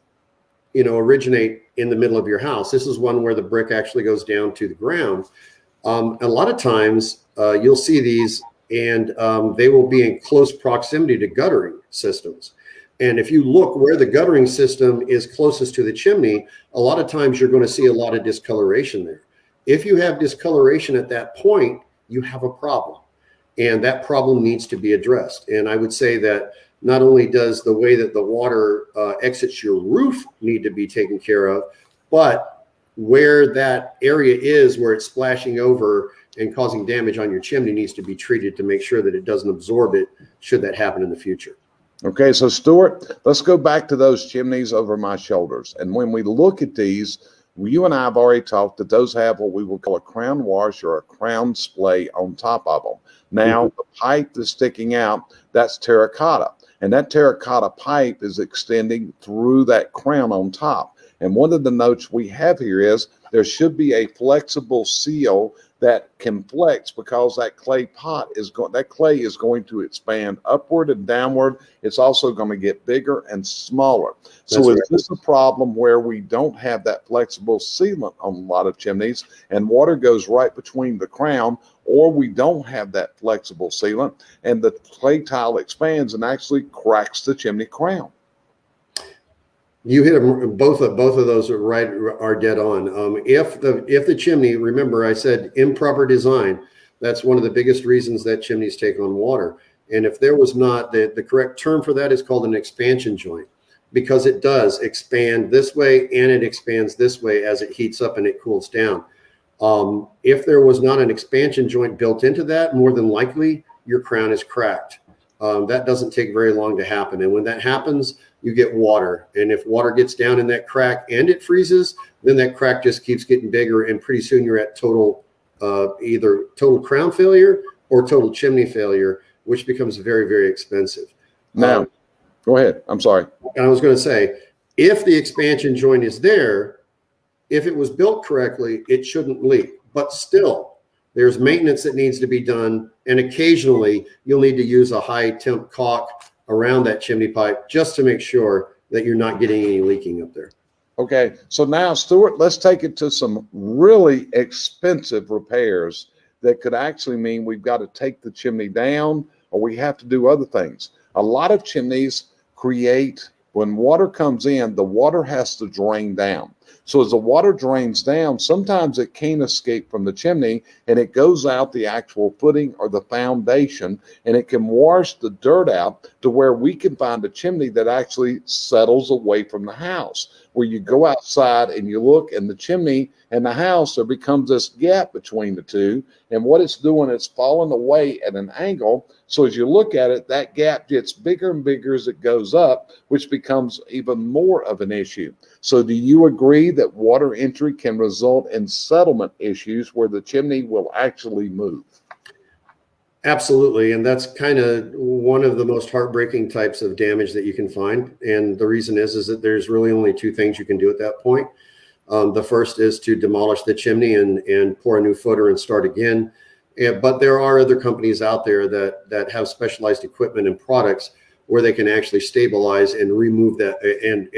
S2: originate in the middle of your house. This is one where the brick actually goes down to the ground. A lot of times you'll see these, and they will be in close proximity to guttering systems. And if you look where the guttering system is closest to the chimney, a lot of times you're going to see a lot of discoloration there. If you have discoloration at that point, you have a problem. And that problem needs to be addressed. And I would say that not only does the way that the water exits your roof need to be taken care of, but where that area is where it's splashing over and causing damage on your chimney needs to be treated to make sure that it doesn't absorb it should that happen in the future. Okay,
S1: so Stuart, let's go back to those chimneys over my shoulders. And when we look at these, you and I have already talked that those have what we will call a crown wash or a crown splay on top of them. Now, the pipe that's sticking out, that's terracotta. And that terracotta pipe is extending through that crown on top. And one of the notes we have here is there should be a flexible seal that can flex, because that clay is going to expand upward and downward. It's also going to get bigger and smaller. So is this a problem where we don't have that flexible sealant on a lot of chimneys and water goes right between the crown, or we don't have that flexible sealant and the clay tile expands and actually cracks the chimney crown?
S2: You hit them, both of those are dead on. If the chimney, remember I said improper design, that's one of the biggest reasons that chimneys take on water. And if there was not, the correct term for that is called an expansion joint, because it does expand this way and it expands this way as it heats up and it cools down. If there was not an expansion joint built into that, more than likely your crown is cracked. That doesn't take very long to happen. And when that happens, you get water. And if water gets down in that crack and it freezes, then that crack just keeps getting bigger. And pretty soon you're at either total crown failure or total chimney failure, which becomes very, very expensive.
S1: Now, go ahead. I'm sorry.
S2: And I was going to say, if the expansion joint is there, if it was built correctly, it shouldn't leak. But still, there's maintenance that needs to be done. And occasionally you'll need to use a high temp caulk around that chimney pipe just to make sure that you're not getting any leaking up there.
S1: Okay, so now, Stuart, let's take it to some really expensive repairs that could actually mean we've got to take the chimney down or we have to do other things. A lot of chimneys create, when water comes in, the water has to drain down. So as the water drains down, sometimes it can't escape from the chimney and it goes out the actual footing or the foundation, and it can wash the dirt out to where we can find a chimney that actually settles away from the house. Where you go outside and you look, and the chimney and the house, there becomes this gap between the two. And what it's doing, it's falling away at an angle. So as you look at it, that gap gets bigger and bigger as it goes up, which becomes even more of an issue. So do you agree that water entry can result in settlement issues where the chimney will actually move?
S2: Absolutely. And that's kind of one of the most heartbreaking types of damage that you can find. And the reason is that there's really only two things you can do at that point. The first is to demolish the chimney and pour a new footer and start again. But there are other companies out there that have specialized equipment and products where they can actually stabilize and remove that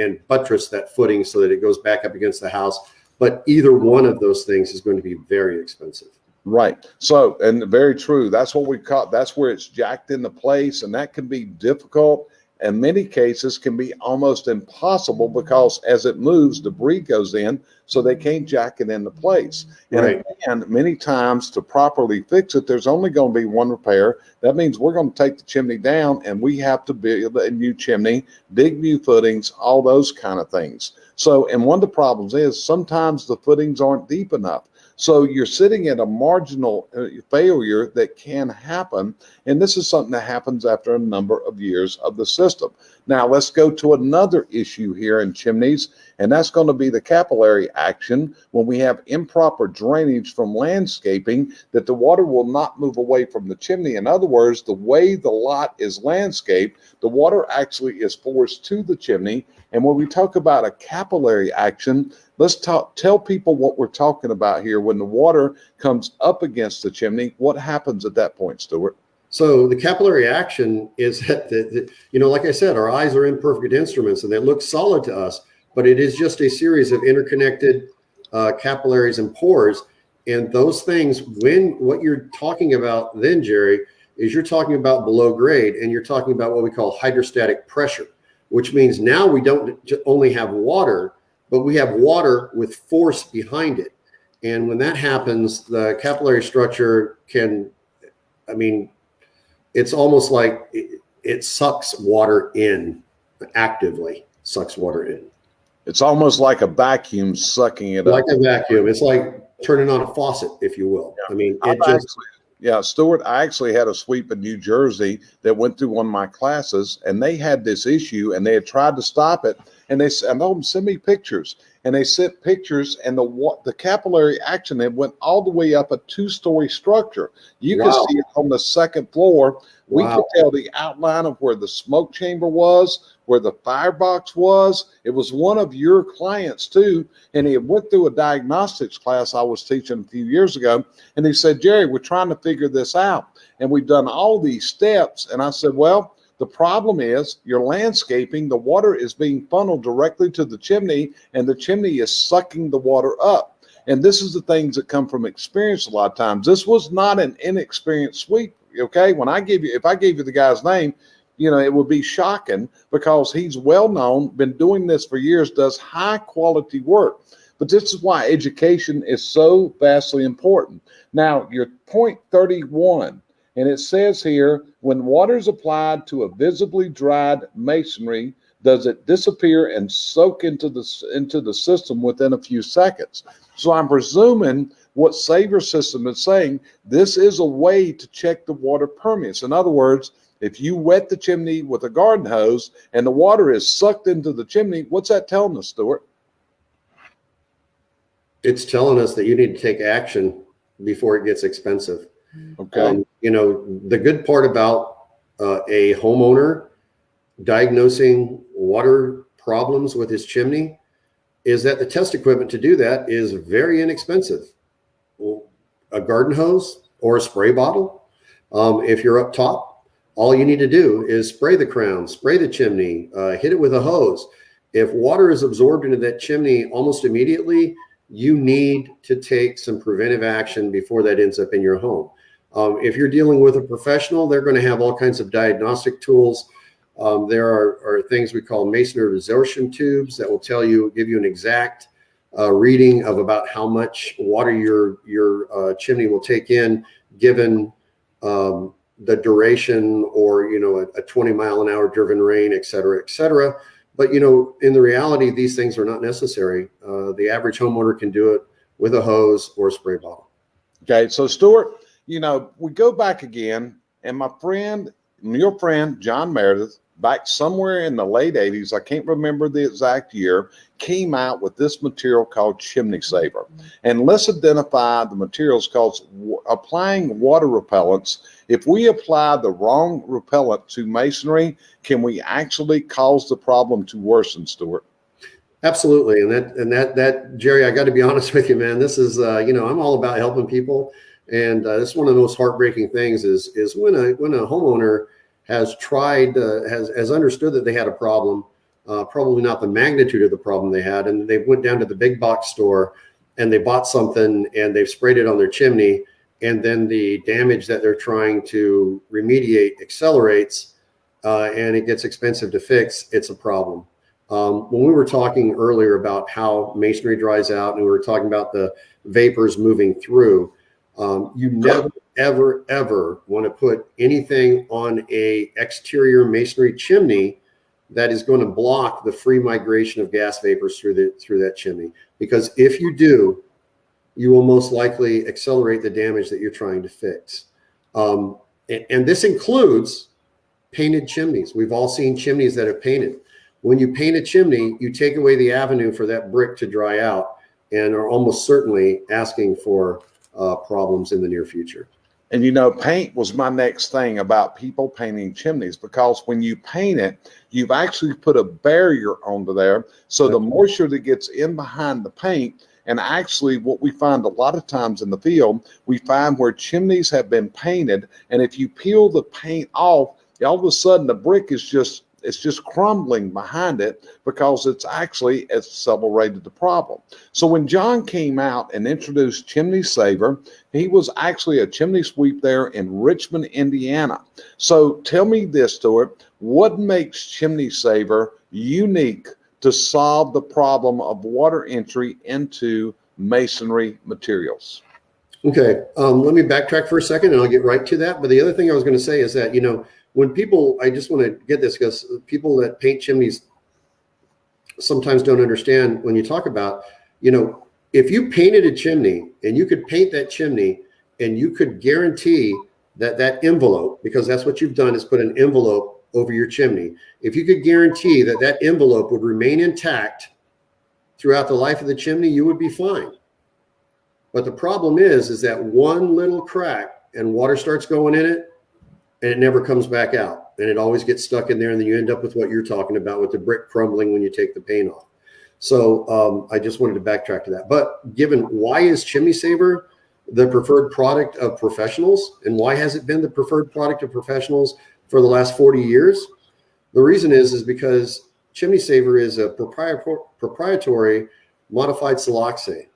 S2: and buttress that footing so that it goes back up against the house. But either one of those things is going to be very expensive.
S1: Right. So, and very true. That's what we call, that's where it's jacked into place, and that can be difficult. In many cases can be almost impossible because as it moves, debris goes in, so they can't jack it into place. And
S2: Right.
S1: again, many times to properly fix it, there's only going to be one repair. That means we're going to take the chimney down and we have to build a new chimney, dig new footings, all those kind of things. So, and one of the problems is sometimes the footings aren't deep enough. So you're sitting at a marginal failure that can happen. And this is something that happens after a number of years of the system. Now let's go to another issue here in chimneys, and that's going to be the capillary action when we have improper drainage from landscaping, that the water will not move away from the chimney. In other words, the way the lot is landscaped, the water actually is forced to the chimney. And when we talk about a capillary action, let's tell people what we're talking about here. When the water comes up against the chimney, what happens at that point, Stuart?
S2: So the capillary action is that, like I said, our eyes are imperfect instruments and they look solid to us, but it is just a series of interconnected capillaries and pores. And those things, what you're talking about then, Jerry, is you're talking about below grade, and you're talking about what we call hydrostatic pressure, which means now we don't only have water, but we have water with force behind it. And when that happens, the capillary structure it's almost like it sucks water in, actively sucks water in.
S1: It's almost like a vacuum sucking it
S2: like
S1: up.
S2: Like a vacuum. It's like turning on a faucet, if you will.
S1: Yeah. Stuart, I actually had a sweep in New Jersey that went through one of my classes, and they had this issue and they had tried to stop it. And I told them, send me pictures. And they sent pictures, and the capillary action, it went all the way up a 2-story structure. You could see it on the second floor. We could tell the outline of where the smoke chamber was, where the firebox was. It was one of your clients too. And he went through a diagnostics class I was teaching a few years ago. And he said, Jerry, we're trying to figure this out. And we've done all these steps. And I said, well, the problem is your landscaping, the water is being funneled directly to the chimney, and the chimney is sucking the water up. And this is the things that come from experience a lot of times. This was not an inexperienced sweep. Okay. If I gave you the guy's name, it would be shocking because he's well known, been doing this for years, does high quality work. But this is why education is so vastly important. Now, your point 31, and it says here, when water is applied to a visibly dried masonry, does it disappear and soak into the system within a few seconds? So I'm presuming what Saver System is saying, this is a way to check the water permeance. In other words, if you wet the chimney with a garden hose and the water is sucked into the chimney, what's that telling us, Stuart?
S2: It's telling us that you need to take action before it gets expensive.
S1: Okay.
S2: The good part about a homeowner diagnosing water problems with his chimney is that the test equipment to do that is very inexpensive. A garden hose or a spray bottle, if you're up top, All you need to do is spray the crown, spray the chimney, hit it with a hose. If water is absorbed into that chimney almost immediately, you need to take some preventive action before that ends up in your home. If you're dealing with a professional, they're going to have all kinds of diagnostic tools. There are things we call masonry absorption tubes that will give you an exact reading of about how much water your chimney will take in, given the duration, or a 20-mile-an-hour driven rain, et cetera, et cetera. But in the reality, these things are not necessary. The average homeowner can do it with a hose or a spray bottle.
S1: Okay, so Stuart, we go back again, and your friend John Meredith, back somewhere in the late 80s, I can't remember the exact year, came out with this material called Chimney Saver. And let's identify the materials, because applying water repellents, if we apply the wrong repellent to masonry, can we actually cause the problem to worsen, Stuart?
S2: Absolutely. And that Jerry, I got to be honest with you, man, this is, I'm all about helping people. And this is one of the most heartbreaking things is when a homeowner has has understood that they had a problem, probably not the magnitude of the problem they had, and they went down to the big box store and they bought something and they've sprayed it on their chimney, and then the damage that they're trying to remediate accelerates, and it gets expensive to fix. It's a problem. When we were talking earlier about how masonry dries out, and we were talking about the vapors moving through, you never, ever want to put anything on a exterior masonry chimney that is going to block the free migration of gas vapors through that chimney. Because if you do, you will most likely accelerate the damage that you're trying to fix. And this includes painted chimneys. We've all seen chimneys that are painted. When you paint a chimney, you take away the avenue for that brick to dry out, and are almost certainly asking for problems in the near future.
S1: And paint was my next thing about people painting chimneys, because when you paint it, you've actually put a barrier onto there. So the moisture that gets in behind the paint, and actually what we find a lot of times in the field, we find where chimneys have been painted, and if you peel the paint off, all of a sudden the brick is just crumbling behind it, because it's actually accelerated the problem. So when John came out and introduced Chimney Saver, he was actually a chimney sweep there in Richmond, Indiana. So tell me this, Stuart, what makes Chimney Saver unique to solve the problem of water entry into masonry materials?
S2: Okay, let me backtrack for a second and I'll get right to that. But the other thing I was going to say is that, when people, I just want to get this, because people that paint chimneys sometimes don't understand when you talk about, if you painted a chimney and you could paint that chimney and you could guarantee that envelope, because that's what you've done, is put an envelope over your chimney. If you could guarantee that envelope would remain intact throughout the life of the chimney, you would be fine. But the problem is that one little crack and water starts going in it, and it never comes back out, and it always gets stuck in there, and then you end up with what you're talking about, with the brick crumbling when you take the paint off. So I just wanted to backtrack to that. But given, why is Chimney Saver the preferred product of professionals, and why has it been the preferred product of professionals for the last 40 years? The reason is because Chimney Saver is a proprietary modified siloxane.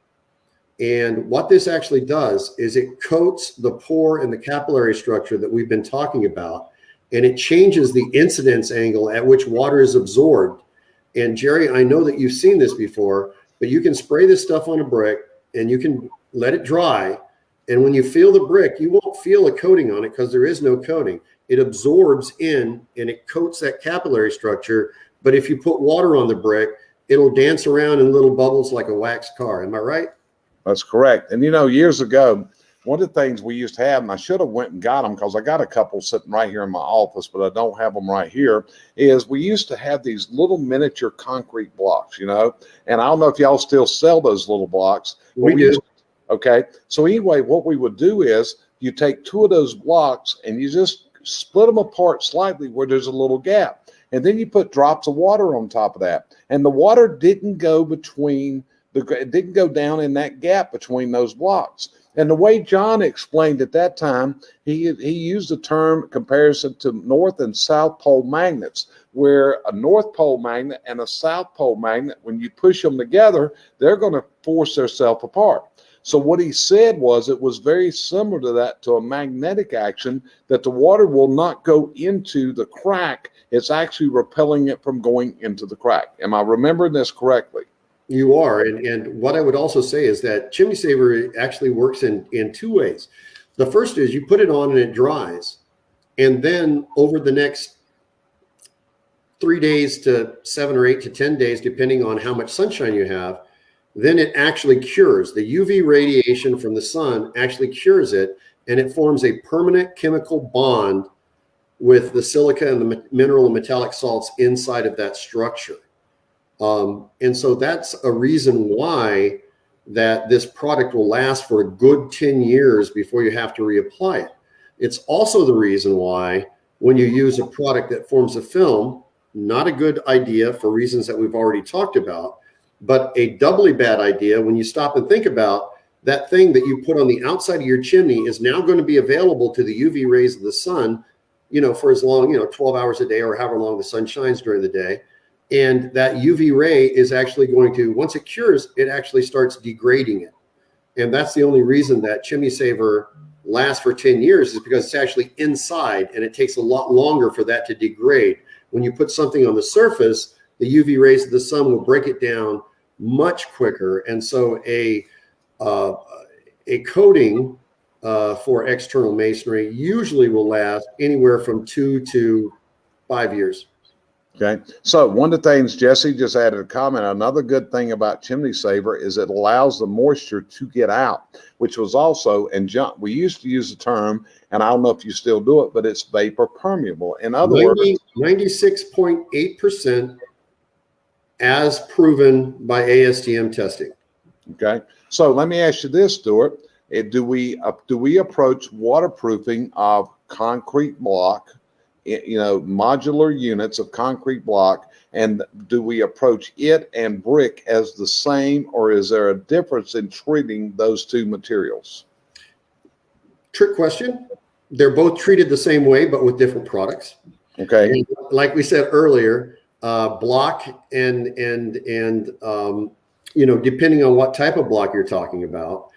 S2: And what this actually does is it coats the pore and the capillary structure that we've been talking about, and it changes the incidence angle at which water is absorbed. And Jerry, I know that you've seen this before, but you can spray this stuff on a brick and you can let it dry. And when you feel the brick, you won't feel a coating on it, because there is no coating. It absorbs in and it coats that capillary structure. But if you put water on the brick, it'll dance around in little bubbles like a waxed car. Am I right?
S1: That's correct. And years ago, one of the things we used to have, and I should have went and got them, because I got a couple sitting right here in my office, but I don't have them right here, is we used to have these little miniature concrete blocks, and I don't know if y'all still sell those little blocks.
S2: We do.
S1: Okay. So anyway, what we would do is you take two of those blocks and you just split them apart slightly where there's a little gap. And then you put drops of water on top of that. And the water didn't go down in that gap between those blocks. And the way John explained at that time, he used the term comparison to North and South Pole magnets, where a North Pole magnet and a South Pole magnet, when you push them together, they're going to force themselves apart. So what he said was it was very similar to that, to a magnetic action, that the water will not go into the crack. It's actually repelling it from going into the crack. Am I remembering this correctly?
S2: You are. And what I would also say is that Chimney Saver actually works in two ways. The first is you put it on and it dries. And then over the next 3 days to 7 or 8 to 10 days, depending on how much sunshine you have, then it actually cures. The UV radiation from the sun actually cures it, and it forms a permanent chemical bond with the silica and the mineral and metallic salts inside of that structure. And so that's a reason why that this product will last for a good 10 years before you have to reapply it. It's also the reason why when you use a product that forms a film, not a good idea for reasons that we've already talked about, but a doubly bad idea when you stop and think about that thing that you put on the outside of your chimney is now going to be available to the UV rays of the sun, for as long, 12 hours a day or however long the sun shines during the day. And that UV ray is actually going to, once it cures, it actually starts degrading it. And that's the only reason that Chimney Saver lasts for 10 years is because it's actually inside and it takes a lot longer for that to degrade. When you put something on the surface, the UV rays of the sun will break it down much quicker. And so a coating for external masonry usually will last anywhere from 2 to 5 years.
S1: Okay. So one of the things Jesse just added a comment, another good thing about Chimney Saver is it allows the moisture to get out, which was also, and John, we used to use the term, and I don't know if you still do it, but it's vapor permeable. In other words,
S2: 96.8% as proven by ASTM testing.
S1: Okay. So let me ask you this, Stuart. Do we approach waterproofing of concrete block, modular units of concrete block, and do we approach it and brick as the same, or is there a difference in treating those two materials?
S2: Trick question. They're both treated the same way, but with different products.
S1: Okay.
S2: And like we said earlier, block and depending on what type of block you're talking about,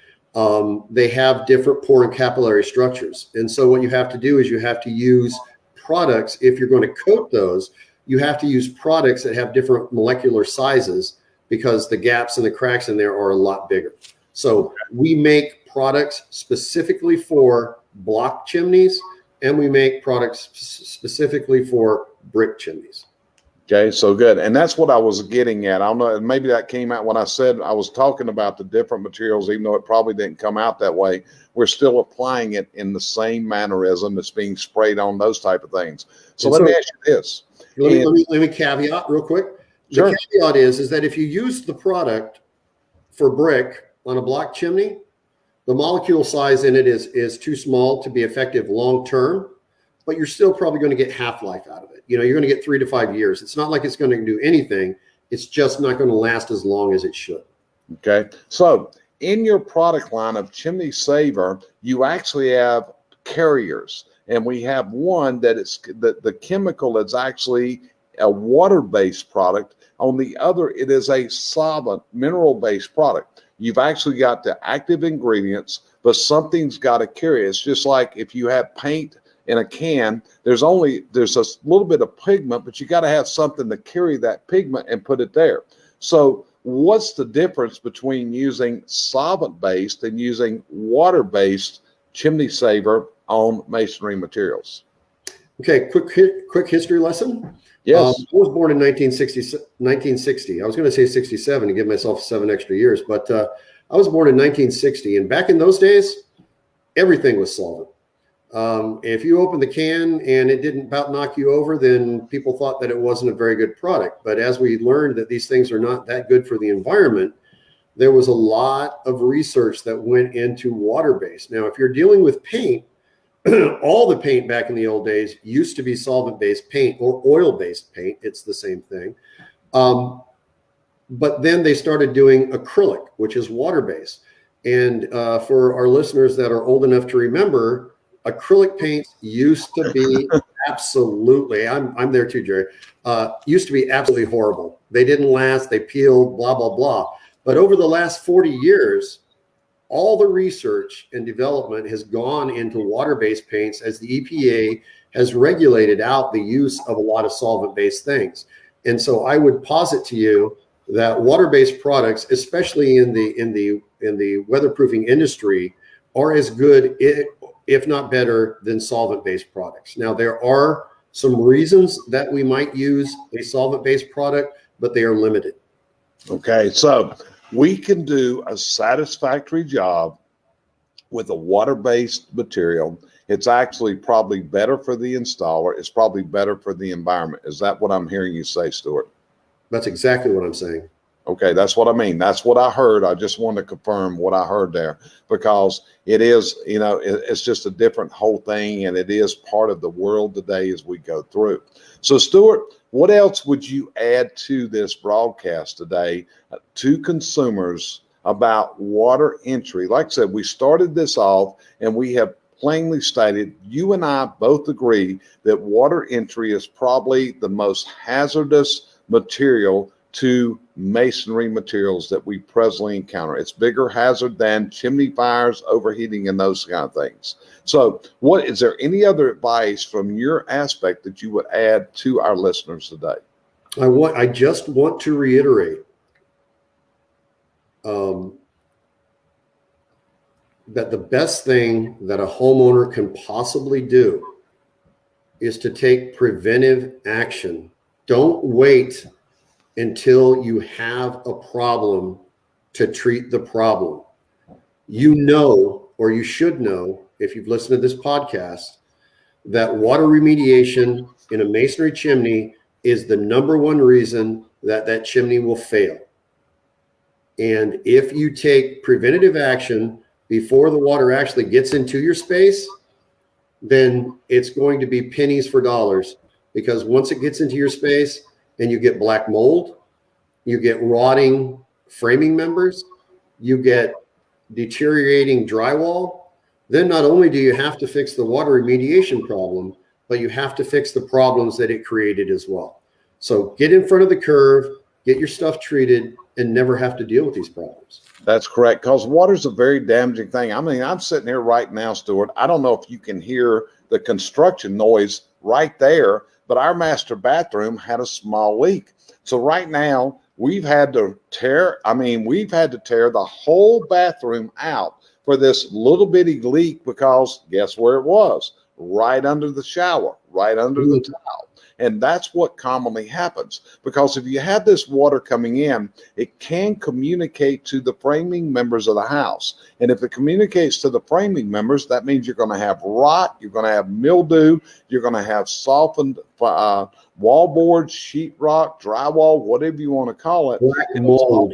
S2: they have different pore and capillary structures. And so what you have to do is you have to use products. If you're going to coat those, you have to use products that have different molecular sizes because the gaps and the cracks in there are a lot bigger. So we make products specifically for block chimneys, and we make products specifically for brick chimneys.
S1: Okay, so good. And that's what I was getting at. I don't know, maybe that came out when I said I was talking about the different materials, even though it probably didn't come out that way. We're still applying it in the same mannerism that's being sprayed on, those type of things. So let me ask you this.
S2: Let me caveat real quick.
S1: Sure.
S2: The caveat is that if you use the product for brick on a block chimney, the molecule size in it is too small to be effective long term, but you're still probably going to get half-life out of it. You're going to get 3 to 5 years. It's not like it's going to do anything. It's just not going to last as long as it should. Okay.
S1: So in your product line of Chimney Saver, you actually have carriers, and we have one that is the chemical is actually a water-based product. On the other, it is a solvent, mineral-based product. You've actually got the active ingredients, but something's got to carry it. It's just like if you have paint in a can, there's a little bit of pigment, but you got to have something to carry that pigment and put it there. So what's the difference between using solvent-based and using water-based Chimney Saver on masonry materials?
S2: Okay, quick history lesson.
S1: Yes.
S2: I was born in 1960. I was going to say 67 to give myself 7 extra years, but I was born in 1960, and back in those days, everything was solvent. If you opened the can and it didn't about knock you over, then people thought that it wasn't a very good product. But as we learned that these things are not that good for the environment, there was a lot of research that went into water-based. Now, if you're dealing with paint, all the paint back in the old days used to be solvent-based paint or oil-based paint. It's the same thing. But then they started doing acrylic, which is water-based. And for our listeners that are old enough to remember, acrylic paints used to be absolutely, I'm there too, Jerry, used to be absolutely horrible. They didn't last, they peeled, blah, blah, blah. But over the last 40 years, all the research and development has gone into water-based paints as the EPA has regulated out the use of a lot of solvent-based things. And so I would posit to you that water-based products, especially in the weatherproofing industry, are as good, if not better, than solvent-based products. Now, there are some reasons that we might use a solvent-based product, but they are limited.
S1: Okay, so we can do a satisfactory job with a water-based material. It's actually probably better for the installer. It's probably better for the environment. Is that what I'm hearing you say, Stuart?
S2: That's exactly what I'm saying.
S1: Okay, that's what I mean. That's what I heard. I just wanted to confirm what I heard there, because it is, it's just a different whole thing, and it is part of the world today as we go through. So, Stuart, what else would you add to this broadcast today to consumers about water entry? Like I said, we started this off and we have plainly stated, you and I both agree that water entry is probably the most hazardous material to masonry materials that we presently encounter. It's bigger hazard than chimney fires, overheating, and those kind of things. So is there any other advice from your aspect that you would add to our listeners today?
S2: I just want to reiterate that the best thing that a homeowner can possibly do is to take preventive action. Don't wait until you have a problem to treat the problem. You know, or you should know, if you've listened to this podcast, that water remediation in a masonry chimney is the number one reason that chimney will fail. And if you take preventative action before the water actually gets into your space, then it's going to be pennies for dollars, because once it gets into your space and you get black mold, you get rotting framing members, you get deteriorating drywall, then not only do you have to fix the water remediation problem, but you have to fix the problems that it created as well. So get in front of the curve, get your stuff treated, and never have to deal with these problems.
S1: That's correct, because water is a very damaging thing. I mean, I'm sitting here right now, Stuart. I don't know if you can hear the construction noise right there, but our master bathroom had a small leak. So right now, we've had to tear the whole bathroom out for this little bitty leak, because guess where it was? Right under the shower, right under the towel. And that's what commonly happens, because if you have this water coming in, it can communicate to the framing members of the house. And if it communicates to the framing members, that means you're going to have rot, you're going to have mildew, you're going to have softened wallboard, sheetrock, drywall, whatever you want to call it.
S2: Black mold.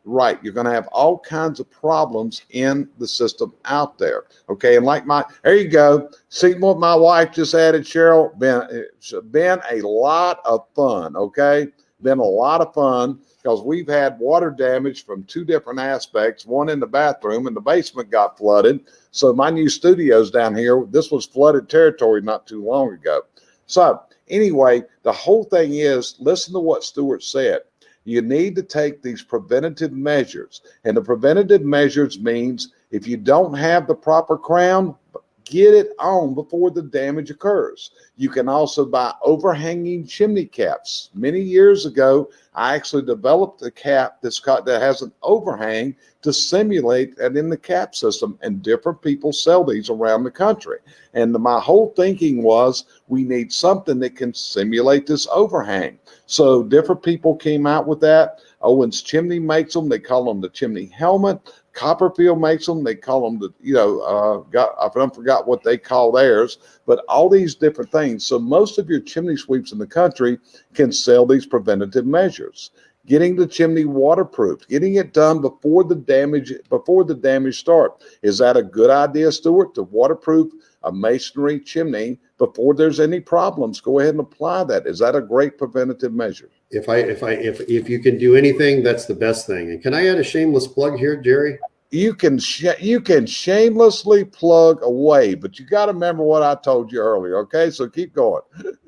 S1: Right. You're going to have all kinds of problems in the system out there. Okay. And there you go. See what my wife just added, Cheryl? It's been a lot of fun. Okay. Been a lot of fun, because we've had water damage from two different aspects. One in the bathroom, and the basement got flooded. So my new studio's down here. This was flooded territory not too long ago. So anyway, the whole thing is, listen to what Stuart said. You need to take these preventative measures. And the preventative measures means if you don't have the proper crown, get it on before the damage occurs. You can also buy overhanging chimney caps. Many years ago, I actually developed a cap that has an overhang to simulate that in the cap system, and different people sell these around the country. And my whole thinking was, we need something that can simulate this overhang. So different people came out with that. Owens Chimney makes them. They call them the chimney helmet. Copperfield makes them. They call them I forgot what they call theirs, but all these different things. So most of your chimney sweeps in the country can sell these preventative measures. Getting the chimney waterproofed, getting it done before the damage starts. Is that a good idea, Stuart, to waterproof a masonry chimney before there's any problems? Go ahead and apply that. Is that a great preventative measure?
S2: If you can do anything, that's the best thing. And can I add a shameless plug here, Jerry?
S1: you can shamelessly plug away, but you got to remember what I told you earlier. Okay, so keep going.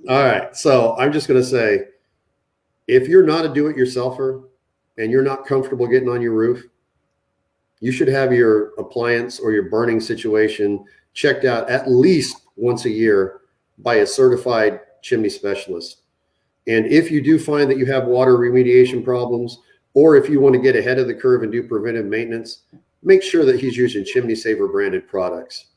S2: All right. So I'm just going to say, if you're not a do-it-yourselfer and you're not comfortable getting on your roof, you should have your appliance or your burning situation checked out at least once a year by a certified chimney specialist. And if you do find that you have water remediation problems, or if you want to get ahead of the curve and do preventive maintenance, make sure that he's using Chimney Saver branded products.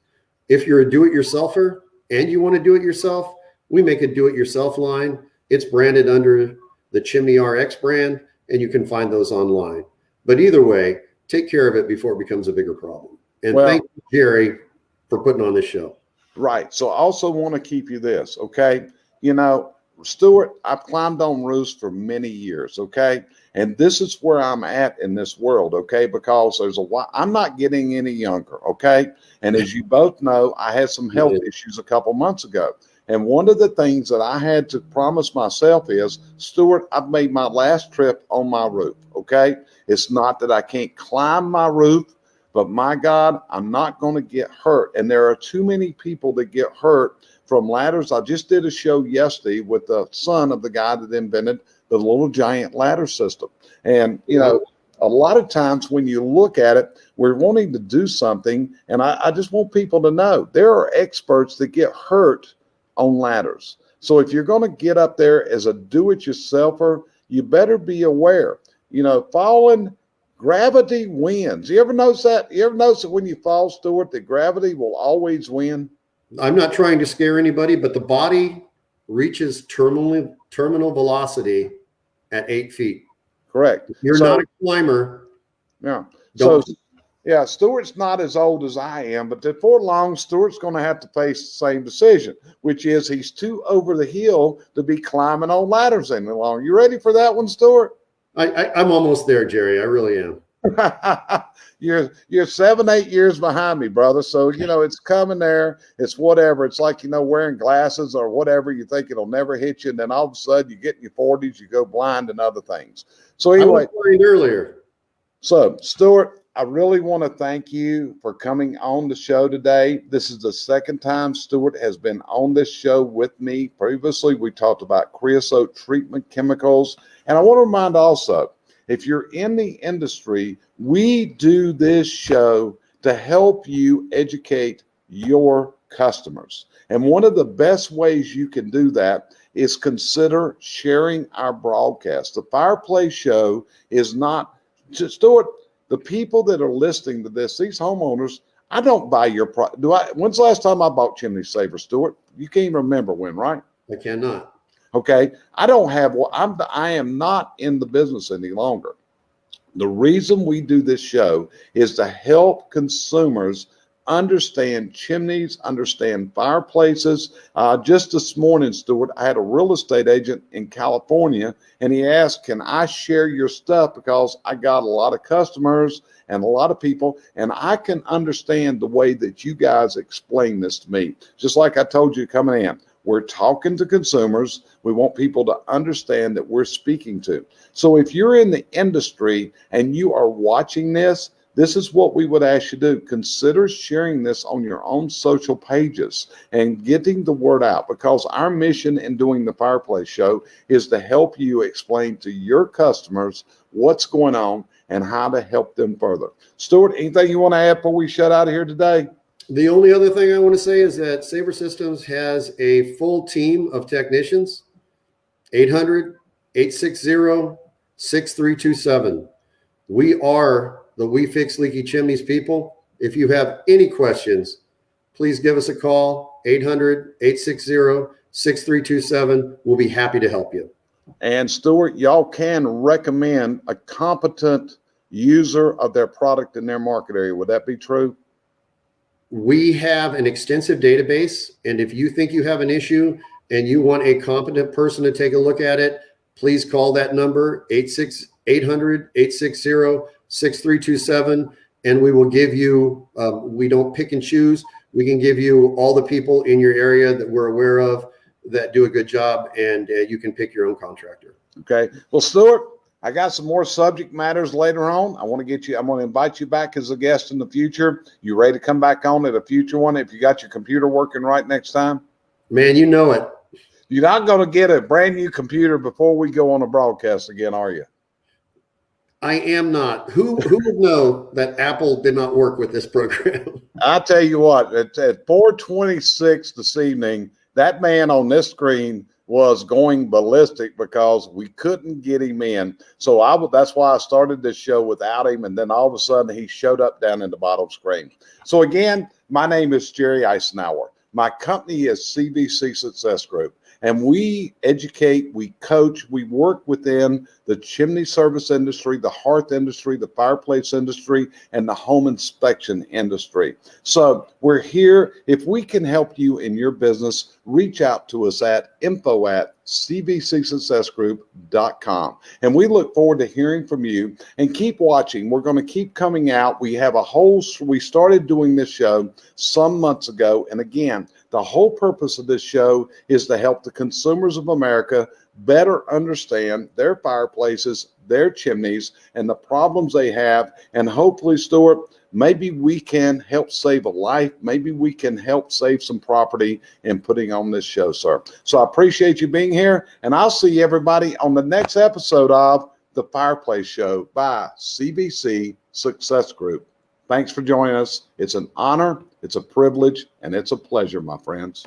S2: If you're a do-it-yourselfer and you want to do it yourself, we make a do-it-yourself line. It's branded under the Chimney RX brand, and you can find those online. But either way, take care of it before it becomes a bigger problem. And thank you, Jerry, for putting on this show.
S1: Right. So I also want to keep you this, okay? You know, Stuart, I've climbed on roofs for many years, okay? And this is where I'm at in this world, okay? Because I'm not getting any younger, okay? And as you both know, I had some health issues a couple months ago. And one of the things that I had to promise myself is, Stuart, I've made my last trip on my roof, okay? It's not that I can't climb my roof, but my God, I'm not going to get hurt. And there are too many people that get hurt from ladders. I just did a show yesterday with the son of the guy that invented the little giant ladder system. And, you know, a lot of times when you look at it, we're wanting to do something. And I just want people to know there are experts that get hurt on ladders. So if you're going to get up there as a do-it-yourselfer, you better be aware, you know, falling, gravity wins. You ever notice that? You ever notice that when you fall, Stuart, that gravity will always win?
S2: I'm not trying to scare anybody, but the body reaches terminal velocity at 8 feet.
S1: Correct.
S2: If you're not a climber.
S1: Yeah. So, yeah, Stuart's not as old as I am, but before long, Stuart's going to have to face the same decision, which is he's too over the hill to be climbing on ladders any longer. You ready for that one, Stuart?
S2: I'm almost there, Jerry. I really am.
S1: You're 7-8 years behind me, brother. So, you know, it's coming there. It's whatever. It's like, you know, wearing glasses or whatever. You think it'll never hit you. And then all of a sudden you get in your 40s, you go blind and other things. So anyway,
S2: I was worried earlier.
S1: So Stuart, I really want to thank you for coming on the show today. This is the second time Stuart has been on this show with me. Previously, we talked about creosote treatment chemicals. And I want to remind also, if you're in the industry, we do this show to help you educate your customers. And one of the best ways you can do that is consider sharing our broadcast. The Fireplace Show is not just, Stuart, the people that are listening to this, these homeowners, I don't buy your product. When's the last time I bought Chimney Saver, Stuart? You can't even remember when, right?
S2: I cannot.
S1: Okay. I am not in the business any longer. The reason we do this show is to help consumers understand chimneys, understand fireplaces. Just this morning, Stuart, I had a real estate agent in California, and he asked, can I share your stuff? Because I got a lot of customers and a lot of people, and I can understand the way that you guys explain this to me. Just like I told you coming in, we're talking to consumers. We want people to understand that we're speaking to. So if you're in the industry and you are watching this, this is what we would ask you to do. Consider sharing this on your own social pages and getting the word out, because our mission in doing the Fireplace Show is to help you explain to your customers what's going on and how to help them further. Stuart, anything you want to add before we shut out of here today?
S2: The only other thing I want to say is that Saver Systems has a full team of technicians, 800-860-6327. We are the We Fix Leaky Chimneys people. If you have any questions, please give us a call, 800-860-6327. We'll be happy to help you.
S1: And Stuart, y'all can recommend a competent user of their product in their market area. Would that be true?
S2: We have an extensive database, and if you think you have an issue and you want a competent person to take a look at it, please call that number, 800-860-6327, and we will give you, we don't pick and choose. We can give you all the people in your area that we're aware of that do a good job, and you can pick your own contractor.
S1: Okay. Well, Stuart, I got some more subject matters later on. I'm going to invite you back as a guest in the future. You ready to come back on at a future one if you got your computer working right next time?
S2: Man, you know it.
S1: You're not going to get a brand new computer before we go on a broadcast again, are you?
S2: I am not. Who would know that Apple did not work with this program?
S1: I tell you what, at 4:26 this evening, that man on this screen was going ballistic because we couldn't get him in. So that's why I started this show without him, and then all of a sudden he showed up down in the bottom screen. So again, my name is Jerry Eisenhower. My company is CVC Success Group, and we educate, we coach, we work within the chimney service industry, the hearth industry, the fireplace industry, and the home inspection industry. So we're here. If we can help you in your business, reach out to us at info@cvcsuccessgroup.com. And we look forward to hearing from you, and keep watching. We're going to keep coming out. We started doing this show some months ago. And again, the whole purpose of this show is to help the consumers of America better understand their fireplaces, their chimneys, and the problems they have. And hopefully, Stuart, maybe we can help save a life. Maybe we can help save some property in putting on this show, sir. So I appreciate you being here, and I'll see everybody on the next episode of the Fireplace Show by CVC Success Group. Thanks for joining us. It's an honor, it's a privilege, and it's a pleasure, my friends.